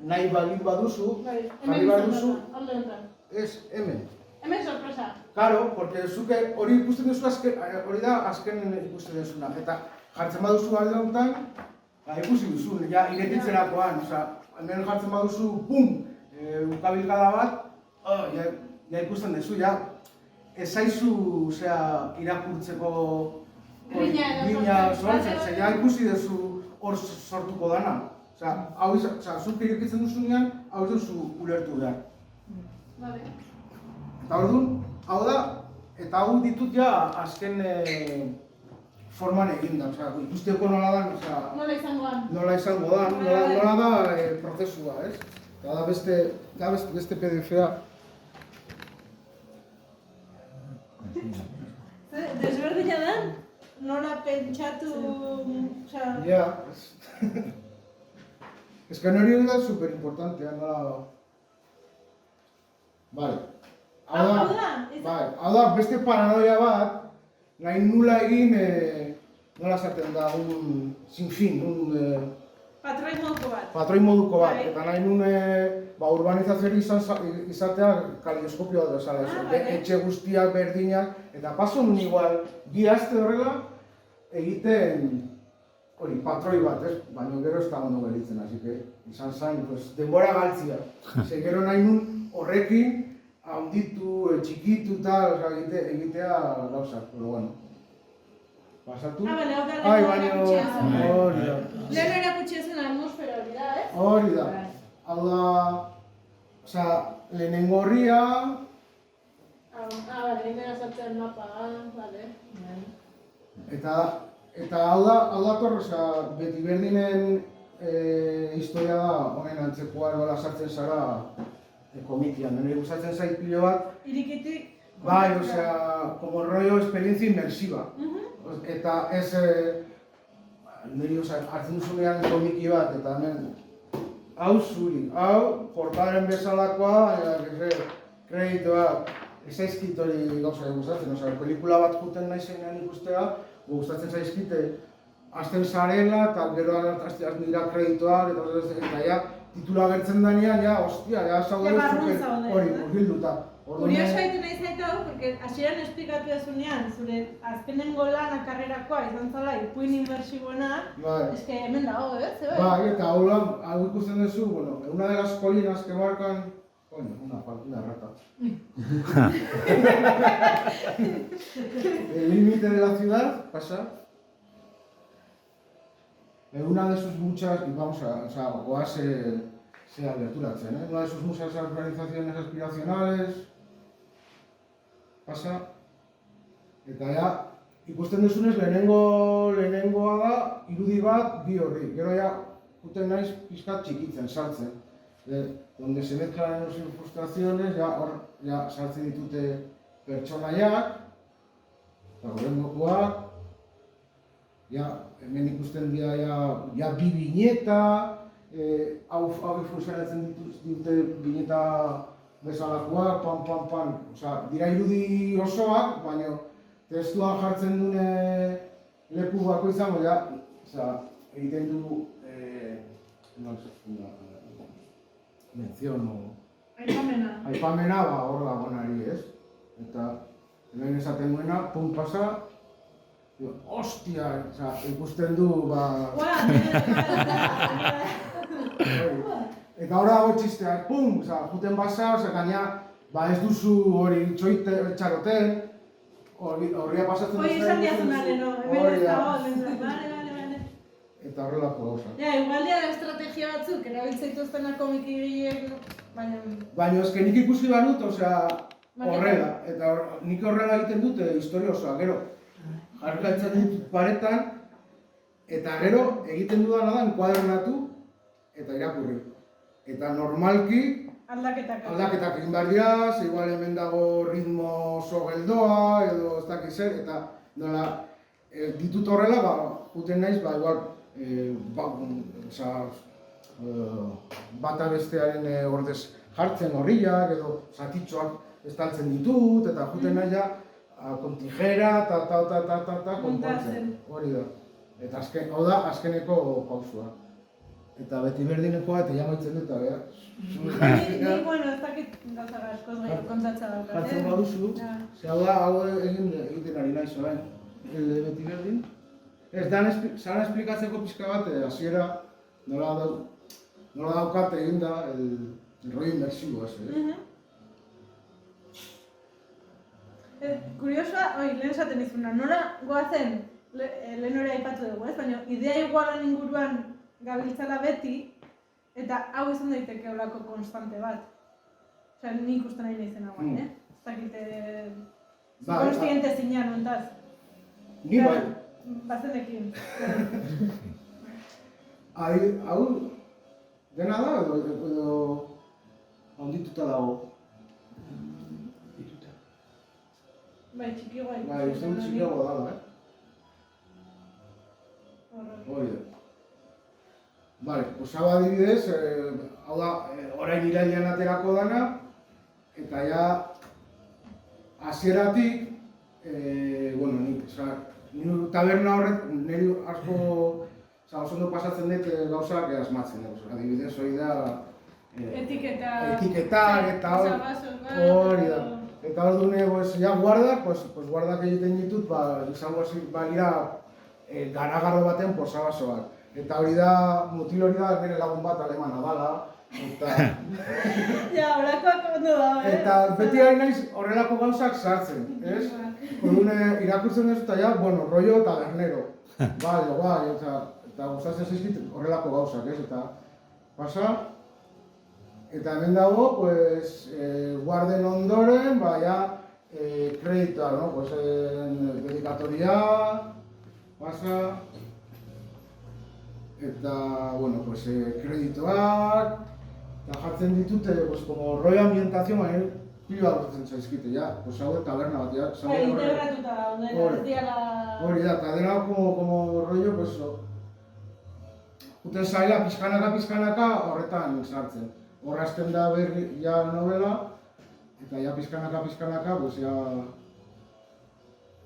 Speaker 3: nahi balin baduzu, jarri behar duzu.
Speaker 1: Alde honetan.
Speaker 3: Ez, hemen.
Speaker 1: Hemen sorpresa.
Speaker 3: Claro, porque zuke hori ikusten duzu hori da azken ikusten duzuna. Eta jartzen baduzu alde honetan, ikusi duzu, ja irekitzerakoan. Hemen jartzen baduzu, pum, ukabilkada bat, ja ikusten duzu, ja. Ez zaizu irakurtzeko grina sortzen, ja ikusi duzu hor sortuko dana. Zuk irekitzen duzunean, hau duzu ulertu da. Eta orduan, hau da, eta hau ditut ja azken forman eginda, ikusteko nola da,
Speaker 1: Nola izango da.
Speaker 3: nola da prozesua, ez? Eta da beste PDF-a.
Speaker 1: Desberdina da, nola pentsatu...
Speaker 3: Ja, ez que hori da superimportantea, nola... Vale. Hau da, beste paranoia bat, nahi nula egin, nola esaten da, un sinfin, un...
Speaker 1: Patroi moduko bat.
Speaker 3: Patroi moduko bat, eta nahi nun urbanizazioa izatea kaleidoskopioa da, etxe guztiak berdinak, eta paso nun igual, bi aste horrela egiten hori, patroi bat, baina gero ez da ondo gelditzen, así que izan zain, denbora galtzia. Gero nahi nun horrekin, handitu, txikitu eta egitea gauzak, pero bueno. Pasatu?
Speaker 1: Bale, hau da lehenko erakutsia
Speaker 3: hori da.
Speaker 1: Lehen erakutsia zen atmosfera hori da, ez?
Speaker 3: Hori da. Hau da, lehenengo horria...
Speaker 1: Bale, lehena sartzen mapan, bale.
Speaker 3: Eta hau da, beti berdinen historia da, honen antzekoa nola sartzen zara komikian. Nire gustatzen zait pilo bat.
Speaker 1: Irikitik...
Speaker 3: Bai, como rollo experiencia inmersiva. Eta ez, nire hartzen duzunean komiki bat, eta hemen, hau zuri, hau portadaren bezalakoa, kreditoa, ez aizkit hori gauza gustatzen, pelikula bat juten nahi zenean ikustea, gustatzen zaizkite, hasten zarela, eta gero hasten dira kreditoak, eta ja, titula gertzen danean, ja, ostia, ja, zaude,
Speaker 1: barrun zaude,
Speaker 3: hori,
Speaker 1: da?
Speaker 3: murgilduta.
Speaker 1: Kurioso egiten nahi zait hau, porque hasieran esplikatu ezunean, zure azkenengo lana karrerakoa izan zela ipuin inmersiboena,
Speaker 3: Bai.
Speaker 1: eske hemen dago, ez?
Speaker 3: Bai, eta hau ikusten duzu, bueno, una de las colinas que marcan, coño, una rata. El límite de la ciudad pasa. En una de sus muchas, y vamos a, o sea, goa se aberturatzen, una de sus muchas organizaciones aspiracionales pasa, eta ja, ikusten duzunez lehenengoa da, irudi bat bi horri, gero ja, juten naiz pixkat txikitzen, sartzen. Donde se mezclan las frustraciones, ja sartzen ditute pertsonaiak, eta gorengokoak, ja, hemen ikusten dira ja bi bineta, hau funtzionatzen dute bineta bezalakoak, pan, osea, dira irudi osoak, baina testuan jartzen dune leku bakoitzan, osea, egiten du, mención o... Aipamena, hor dagoenari, ez? Eta, hemen esaten duena, pum pasa, hostia, osea, ikusten du, eta hor dago txistea, pum, osea, juten basa, osea, gaina, ez duzu hori txaroten, horria pasatzen
Speaker 1: Hoi esan diazunare, no, hemen ez dago, bale.
Speaker 3: Eta horrelako gauza.
Speaker 1: Ja, igual dira estrategia batzuk, erabiltzaituztenak komikigilek, baina...
Speaker 3: Baina eske nik ikusi barut, osea, horrela, eta nik horrela egiten dute historia osoa, gero, jarrikatzen dut paretan, eta gero egiten dudana da enkuadernatu eta irakurri. Eta normalki, aldaketak egin behar dira, ze igual hemen dago ritmo oso geldoa, edo ez dakiz zer, eta nola, ditut horrela, juten naiz, igual, bata bestearen ordez jartzen horriak, edo zatitxoak estaltzen ditut, eta juten nahi con tijera, konpontzen. Hori da. Eta hau da, azkeneko pausua. Eta beti berdinekoa, eta jamaitzen dut, eta
Speaker 1: Ni, bueno, ez dakit gauza askoz gehiago kontatza daukat.
Speaker 3: jartzen baduzu, ze hau da, hau egiten ari naiz orain. Beti berdin. Ez, zara esplikatzeko pixka bat, hasiera nola daukat egin da el rollo inmersibo, ez?
Speaker 1: Kuriosoa, lehen esaten izuna, nola goazen, lehen hori aipatu dugu, ez? Baina idea igualan inguruan gabiltzala beti, eta hau izan daiteke olako konstante bat. Osea, nik uste nahi nahi zen hauan, Ez dakite... Konstiente zinean, ontaz.
Speaker 3: Ni bai.
Speaker 1: Bazenekin.
Speaker 3: Hau, dena da edo handituta dago?
Speaker 1: Bai, txikiagoa ikusten.
Speaker 3: Bai, uste dut txikiagoa dala, Hori da. Bale, hau adibidez, hau da, orain irailean aterako dana, eta ja, hasieratik, bueno, nire taberna horret, nire asko, oso ondo pasatzen dut gauzak asmatzen, adibidez, hori da... Etiketak, eta hori da. Eta hor dune, guardak, guardak egiten ditut, izango balira garagarro baten posabasoak. Eta hori da, mutil hori da, nire lagun bat alemana dala, eta...
Speaker 1: Ja, horakoak ondo da,
Speaker 3: Eta beti ari naiz horrelako gauzak sartzen, ez? Ordune irakurtzen dut eta bueno, rollo tabernero. Bai, eta gustatzen zaizkit horrelako gauzak, ez? Eta pasa, eta hemen dago, guarden ondoren, kreditoa, no? Dedikatoria, pasa, eta, bueno, kreditoak, eta jartzen ditute, como rollo ambientación, pila gustatzen zaizkite, hau taberna bat,
Speaker 1: integratuta da, ez diala...
Speaker 3: Hori da, eta dena como rollo, juten zaila pizkanaka horretan sartzen. Horrazten da berri novela, eta pizkanaka,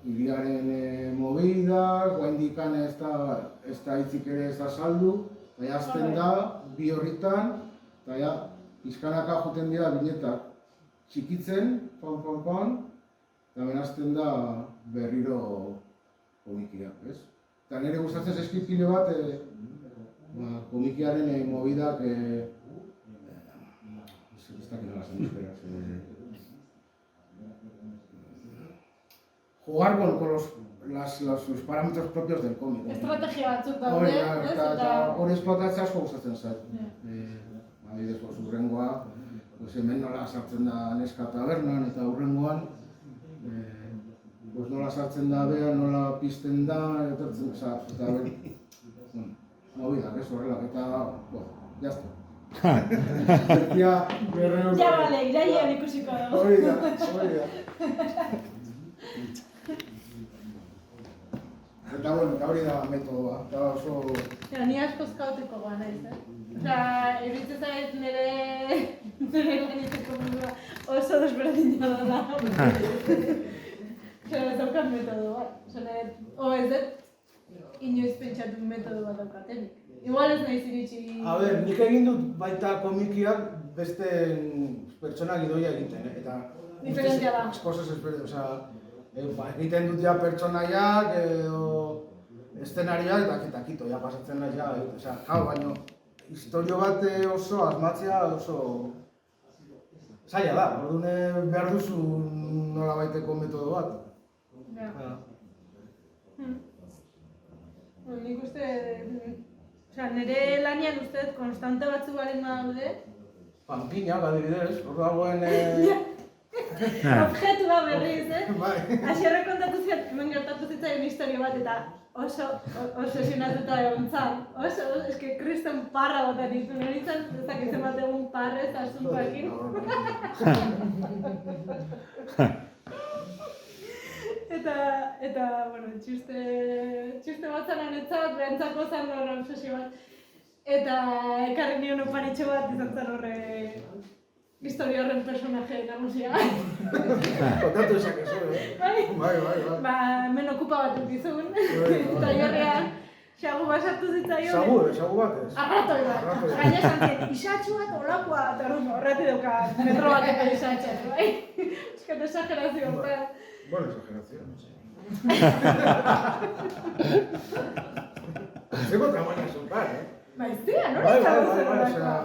Speaker 3: iriaren movida, guaindikan ez da hitzik ere ez da saldu, eta hasten da, bi horritan, eta ja, pizkanaka juten dira binetak txikitzen, eta benazten da berriro komikia, ez? Eta nire gustatzen zaizkit pile bat, komikiaren movidak, ez dakit nola zen euskaraz, jugar con los parámetros propios del cómic.
Speaker 1: Estrategia batzuk daude, ez?
Speaker 3: Eta hori esplotatzea asko gustatzen zait. Adibidez, hurrengoa, hemen nola sartzen da neska tabernan eta hurrengoan nola sartzen da behan, nola pizten da, etortzen, eta movidak, ez horrelak, eta, jazta. Ja,
Speaker 1: bale, irailean ikusiko dago.
Speaker 3: Hori da. Eta hori da metodoa, eta oso...
Speaker 1: Ni askoz kaotiko goa naiz, Osea, iruditzen zait nire gaineteko mundua oso desberdina da. Osea, ez daukat metodo bat. Osea, ez dut inoiz pentsatu metodo bat daukatenik. Igual ez nahiz iritsi...
Speaker 3: A ber, nik egin dut baita komikiak beste pertsona gidoia egiten, eta...
Speaker 1: Diferentzia da.
Speaker 3: Cosas osea, egiten dut ja pertsonaiak, eszenarioak eta kito, ja pasatzen nahi ja, osea, baina historio bat oso asmatzea oso... zaila da, orduan behar duzu nolabaiteko metodo bat.
Speaker 1: Nik uste... Osea, nire lanian uste dut konstante batzu baren daude.
Speaker 3: Panpinak, adibidez, hor dagoen...
Speaker 1: Objetua berriz,
Speaker 3: Bai.
Speaker 1: Asierre kontatu ziat, hemen gertatu zitzaion historio bat eta oso obsesionatuta egon zan. Eske kriston parra botan ditu, nintzen, ez dakitzen bat egun parrez asuntoekin. Eta, bueno, txiste bat zanan etzat, behantzako zan horre obsesio bat. Eta ekarri nion oparitxo bat izan zan horre historia horren personaje nagusia.
Speaker 3: Kontatu esak ez,
Speaker 1: Bai.
Speaker 3: Bai.
Speaker 1: Hemen okupa bat dukizun, eta jorrean xagu basatu zitzaion.
Speaker 3: Xagu bat ez?
Speaker 1: Arratoi bat. Gaina esan ziet, isatxu bat olakoa, eta horreti dauka metro bat eka isatxas, bai? Eskat esagerazio bat.
Speaker 3: Bueno, exageración. Zeko tamaina zuntan,
Speaker 1: Maiztia, nori txago zer olakoa?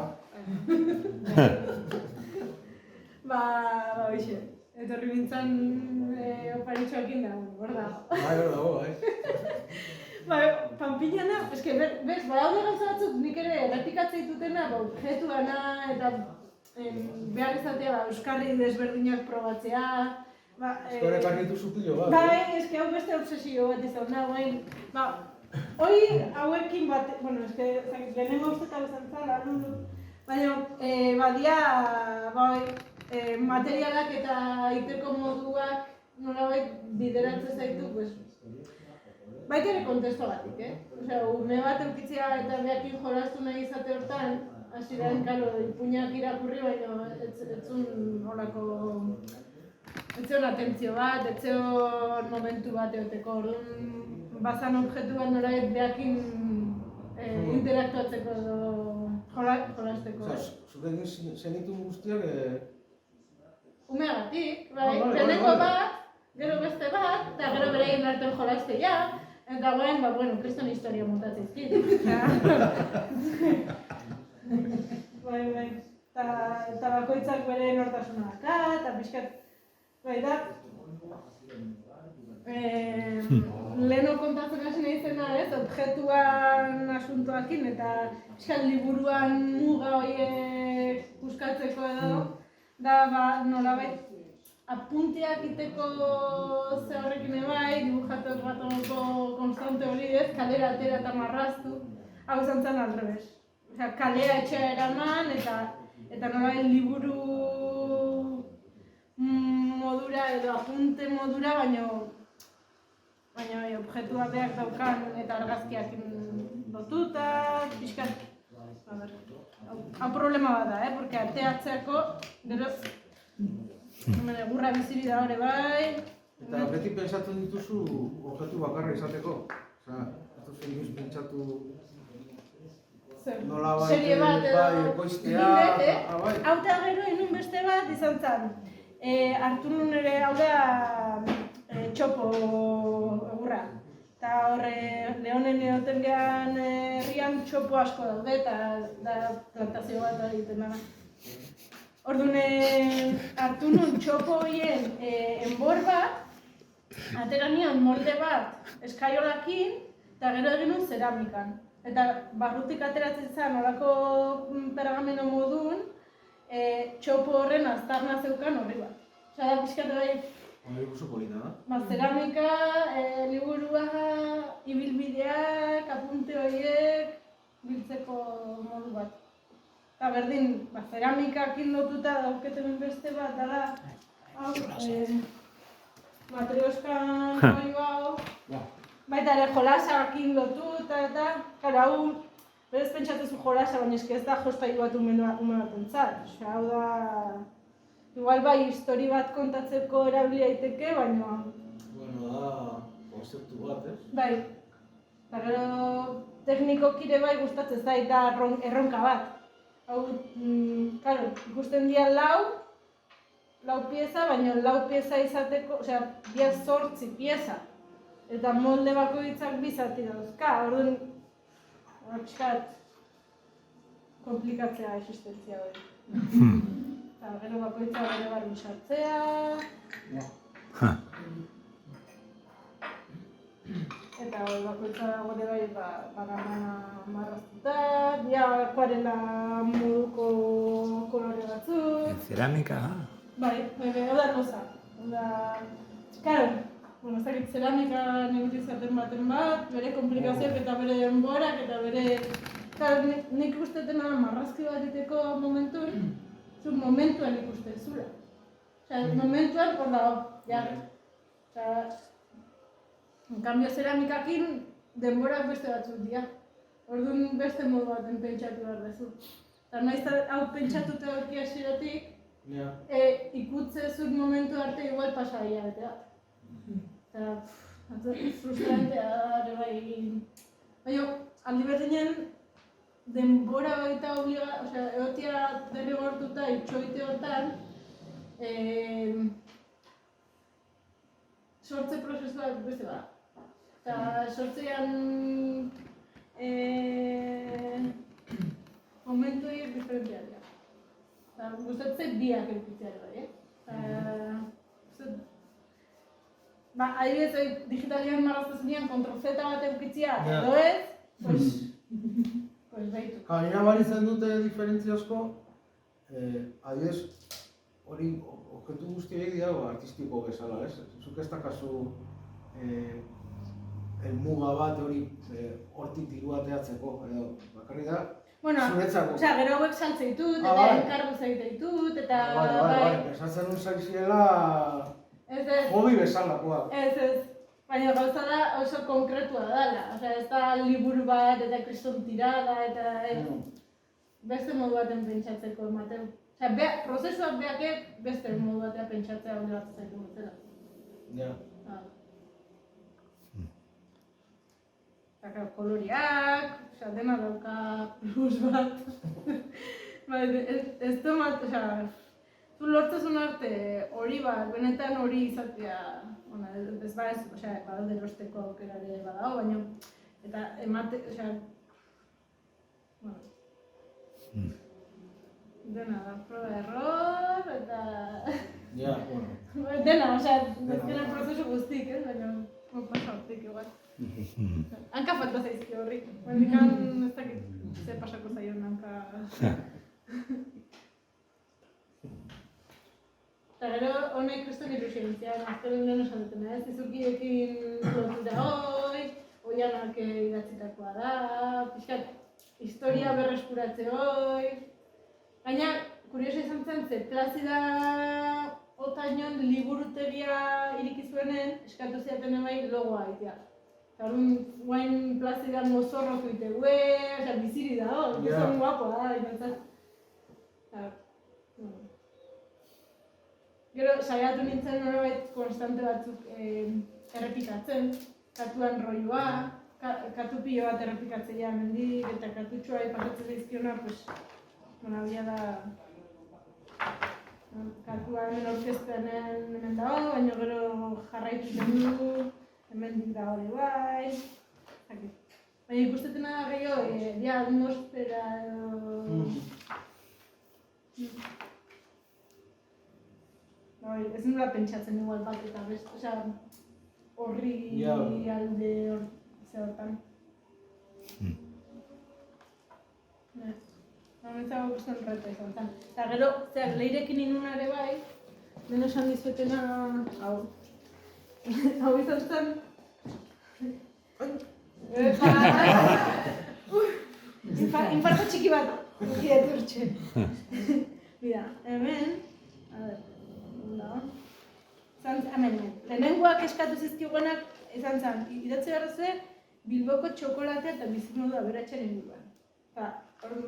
Speaker 1: Hoxe, etorri bintzan oparitxoekin da, hor dago.
Speaker 3: Bai.
Speaker 1: Panpinana, eske, bez, badaude gauza batzuk nik ere errepikatzea ditutena, objetuana eta behar izatea euskarri desberdinak probatzea.
Speaker 3: Euskarri karritu zupilo bat.
Speaker 1: Bai, eske hau beste obsesio bat izan da, guain. Hoi hauekin bat, bueno, eske, lehenengo usteta bezan zala, baina, badia, materialak eta iteko moduak nolabait bideratzen zaitu, baita ere kontesto batik, Osea, ume bat eukitzea eta behakin jolastu nahi izate hortan, hasieran, karo, ipuinak irakurri, baina etzun horako... Etzeon atentzio bat, etzeon momentu bat eoteko, orduan bazan objektu bat nolabait behakin interaktuatzeko edo jolasteko.
Speaker 3: Zuk egin zenitun guztiak...
Speaker 1: Umeagatik, bai, lehenengo bat, gero beste bat, eta gero beraien artean jolastea, eta guen, bueno, kriston historia montatzizkit. Bai, eta bakoitzak bere nortasuna daka, eta pixkat, bai da, leheno kontatzen hasi nahi zena, objektuan asuntoakin, eta pixkat liburuan muga horiek puskatzeko edo, da, nolabait, apunteak iteko ze horrekin ebai, dibujatu batoko konstante hori ez, kalera atera eta marraztu, hau zantzan aldrebes. Osea, kalea etxea eraman eta nolabait liburu modura edo apunte modura, baina objektua behar daukan eta argazkiak lotuta, pixkat. Hau problema bat da, porque arteatzeako, gero, hemen egurra biziri da hori bai,
Speaker 3: Eta beti pentsatzen dituzu objektu bakarra izateko. Osea, ez duzu inoiz pentsatu nola
Speaker 1: serie bat edo
Speaker 3: ekoiztea, bai.
Speaker 1: Hau eta gero inun beste bat izan zen. Hartu nun ere, hau da txopo egurra. Eta horre, Leonen egoten gehan herrian txopo asko daude eta da plantazio bat egiten dara. Orduan, hartu nun txopo horien enbor bat, atera nion molde bat eskaiolakin, eta gero egin nun zeramikan. Eta barrutik ateratzen zen olako pergameno modun, txopo horren aztarna zeukan horri bat. Osea, da pixkatu bai,
Speaker 3: Oso polita, da?
Speaker 1: Zeramika, liburua, ibilbideak, apunte horiek, biltzeko modu bat. Eta berdin, zeramikakin lotuta dauketen beste bat, dala, hau, matrioskan hori hau, baita ere jolasakin lotuta eta, karo, hau, berez pentsatuzu jolasa, baina eski ez da jostailu bat ume batentzat. Osea, hau da, igual bai, histori bat kontatzeko erabili daiteke, baina...
Speaker 3: Bueno, da, konzeptu bat, ez?
Speaker 1: Bai, eta gero teknikokire bai gustatzen zait da erronka bat. Hau, claro, ikusten dira lau pieza, baina lau pieza izateko, osea, dia 8 pieza. Eta molde bakoitzak bi zati dauzka, orduan, pixkat, komplikatzea existentzia hori. Eta gero bakoitza bere barru sartzea. Eta bakoitza gure bai bagamana marraztuta, dia akuarela moduko kolore batzuk.
Speaker 4: Cerámica.
Speaker 1: Bai, hau da rosa. Claro, ez dakit zeramika negutizaten baten bat, bere komplikazioak eta bere denborak eta bere... Claro, nik ustetena marrazki bat diteko momentun, zu momentuan ikusten zula. Osea, momentuan hor dago, jarri. Osea, en cambio zeramikakin denborak beste batzuk dira. Orduan beste modu baten pentsatu behar dezu. Eta nahiz hau pentsatuta aurki hasieratik, ikutze zut momentu arte igual pasa hilabete bat. Eta frustrantea da ere bai. Baina, aldi berdinen denbora baita osea, egotia derrigortuta itxoite hortan, sortze prozesuak beste bada. Eta sortzean momentu horiek diferentzia dira. Eta gustatzen biak edukitzea ere bai, adibidez, digitalian marraztasunean Ctrl-Z bat edukitzea, edo ez, pues behitu.
Speaker 3: Nina baritzen dute diferentzia asko, adibidez, hori objektu guztiak dira artistiko bezala, ez? Zuk ez dakazu helmuga bat hori hortik diru ateatzeko, edo bakarrik da zuretzako.
Speaker 1: Osea, gero hauek saltze ditut, eta enkargu zaite ditut, eta...
Speaker 3: Bai, pensatzen un zaiziela hobi bezalakoak.
Speaker 1: Ez. Baina gauza da oso konkretua dela. Osea, ez da liburu bat eta kriston tirada eta... Beste modu baten pentsatzeko ematen. Osea, prozesuak beakek beste modu batean pentsatzea onde bat zaitu dutela.
Speaker 3: Ja.
Speaker 1: Eta koloriak, dena dauka plus bat. Ez tomat, zu lortzezun arte hori bat, benetan hori izatea, ez badaude erosteko aukera ere badago, baina, eta emate, dena da, proba error, eta...
Speaker 3: Ja, bueno.
Speaker 1: Dena, dena prozesu guztik, baina, pasa hortik igual. Hanka falta zaizki horri, bandikan ez dakit ze pasako zaion hanka... Eta gero honek kriston ilusionitzean, azkaren lehen esaten ez, izukiekin lotuta oianak idatzitakoa da, pixkat historia berreskuratze hoi. Baina, kurioso izan zen, ze Plazida Otainon liburutegia iriki zuenen, eskatu ziaten emai logoa egitea. Eta guain Plazidan mozorro zuite, biziri da, gizon guapoa da, inontzat. Gero, saiatu nintzen norbait konstante batzuk errepikatzen, katuan roioa, katu pilo bat errepikatzea mendik, eta katutxoa ipasatzen zaizkiona, pues, bueno, abia da, katua hemen orkestenen hemen dago, baina gero jarraitzen du, hemendik da hori bai, baina ikustetena da gehiago, atmosfera edo... Ez nula pentsatzen igual bat eta best, osea, horri alde hortan. Horretzago gusten reta izan zen. Eta gero, leirekin inuna ere bai, lehen esan dizuetena, hau izan zen... Infarto txiki bat, ukiet urtxe. Bida, hemen, hemen, lehenengoak eskatu zizkiguenak izan zen, idatzi garrazue Bilboko txokolatea eta bizimodu aberatsen inguruan.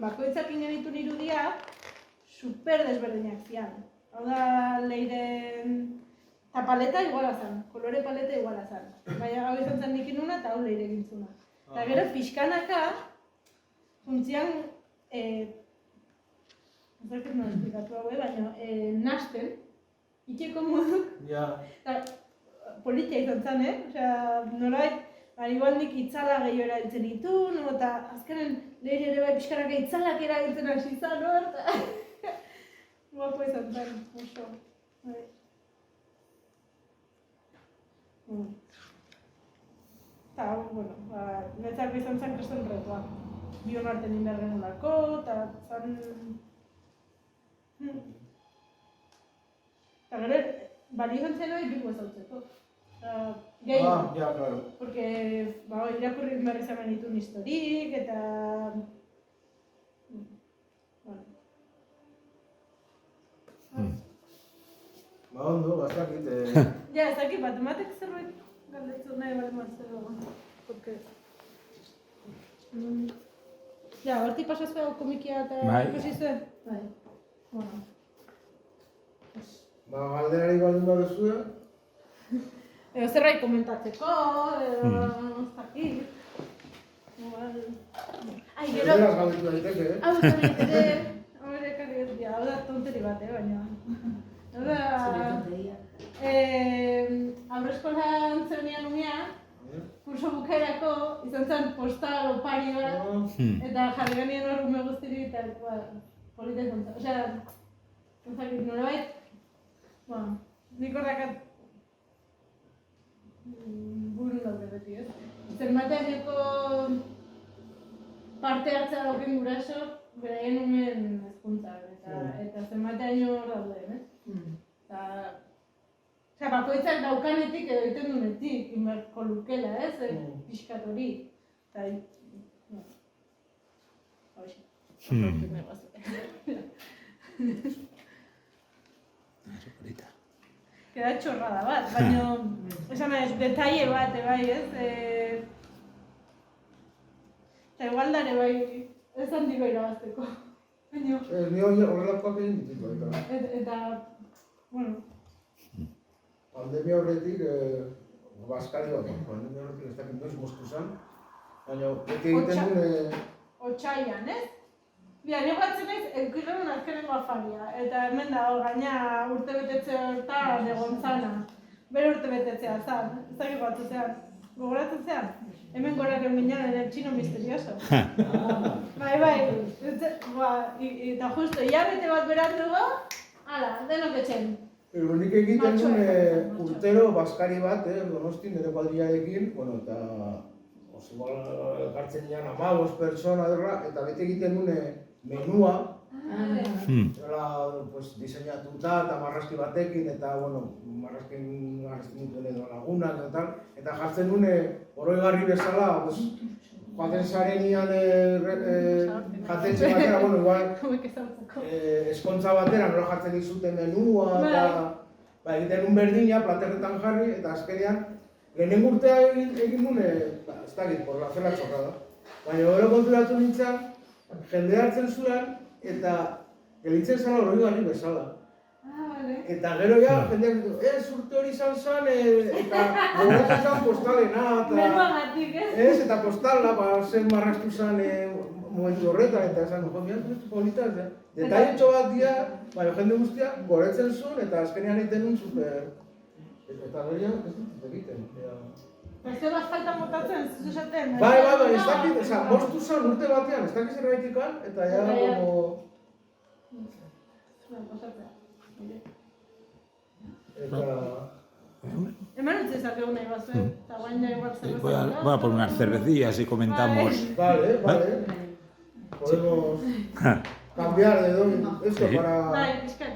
Speaker 1: Bakoitzak ingenitu irudia, super desberdinak zian. Hau da, leiren... Eta paleta iguala zen, kolore paleta iguala zen. Baina hau izan zen nik inuna eta hau leire gintzuna. Eta gero, pixkanaka, funtzian, ez dakit nola esplikatu hau, baina nasten, itxeko moduk, eta politia izan zen, osea, nolabait, igual nik itzala gehiago erabiltzen ditu, eta azkenen leire ere bai pixkanaka itzalak erabiltzen hasi izan, eta guapo izan zen, oso. Eta, bueno, netzako izan zen kresten retua. Bion arten inberren olako, eta zan... Eta gero, bali izan zen hori bilbo ezautzeko. Gehi, porque irakurri berri zamen ditun historik, eta...
Speaker 3: Ondo, bazakit...
Speaker 1: Ja, ez dakit bat, ematek zerbait galdetu nahi bali matzero. Porque... Ja, hortik pasazue komikia eta ikusi zuen? Bai. Bueno.
Speaker 3: Galderari baldin baduzue?
Speaker 1: Edo zerbait komentatzeko, edo... ez dakit. Ai, gero...
Speaker 3: Galderaz galdetu daiteke,
Speaker 1: Hau ere karri ez dira, hau da tonteri bat, baina... Hau da... Aurreskolan zeunian unea, kurso bukaerako izan zen postal opari bat, eta jarri genien hor ume guztiri eta politen konta. Osea, entzakit, nolabait, nik horrekat buru daude beti, ez? Zenbateaneko parte hartzea dauken guraso, beraien umen hezkuntzak, eta zenbatean hor daude, ez? Osea, bakoitzak daukanetik edo egiten dunetik, inberko lukela, ez? Pixkat hori. Eta... Hoxe. Queda txorrada bat, baina... Esan nahi, detaile bat, bai, ez? Eta igual dare bai, ez handiko irabazteko. Baina...
Speaker 3: Ni horrelakoak egin ditu,
Speaker 1: eta... Bueno...
Speaker 3: Pandemia horretik, Baskari bat, pandemia horretik ez dakit noiz moztu zen, baina beti egiten duen...
Speaker 1: Otsaian, ez? Bia, nio batzen ez, eukiren azkenengo afaria, eta hemen dago gaina urte betetze hortan egon zana. Bere urte betetzea zan, ez dakit batzuzean. Gogoratzen zean? Hemen goraren ginean ere txino misterioso. Bai, eta justo, hilabete bat berandugo, hala, denok etxen.
Speaker 3: Nik egiten duen urtero Baskari bat, Donostin, nire kuadriarekin, eta elkartzen nian 15 pertsona derra, eta beti egiten duen menua, diseinatuta eta marrazki batekin, eta marrazkin dituen edo lagunak, eta jartzen duen oroigarri bezala, joaten zarenian jatetxe batera, igual eskontza batera, nola jartzen dizuten menua, eta egiten duen berdina, platerretan jarri, eta azkenean lehenen urtea egin duen, ez dakit, por la zela txorrada. Baina gero konturatu nintzen, jende hartzen zuen, eta gelitzen zela oroigarri bezala.
Speaker 1: Vale.
Speaker 3: Eta gero ja, jendeak ditu, urte hori izan zen, eta gogoratzen zen postalena,
Speaker 1: Menuagatik,
Speaker 3: eta postala, zen marraztu zen momentu horretan, eta esan, mira, polita, detailetxo bat dira, baina jende guztia goretzen zuen, eta azkenean egiten nun super... Eta gero ja, ez dut egiten.
Speaker 1: Ez du asfaltan botatzen, ez esaten.
Speaker 3: Bai, ez dakit, moztu zen urte batean, ez dakit zerbaitikan, eta ja, como... Eta...
Speaker 1: Hemen utzi ezakegu nahi bazuen, eta guain nahi igual
Speaker 4: Sí, voy a por unas cervecillas y comentamos.
Speaker 3: Vale. Podemos cambiar de esto para...
Speaker 1: Bai, pixkat.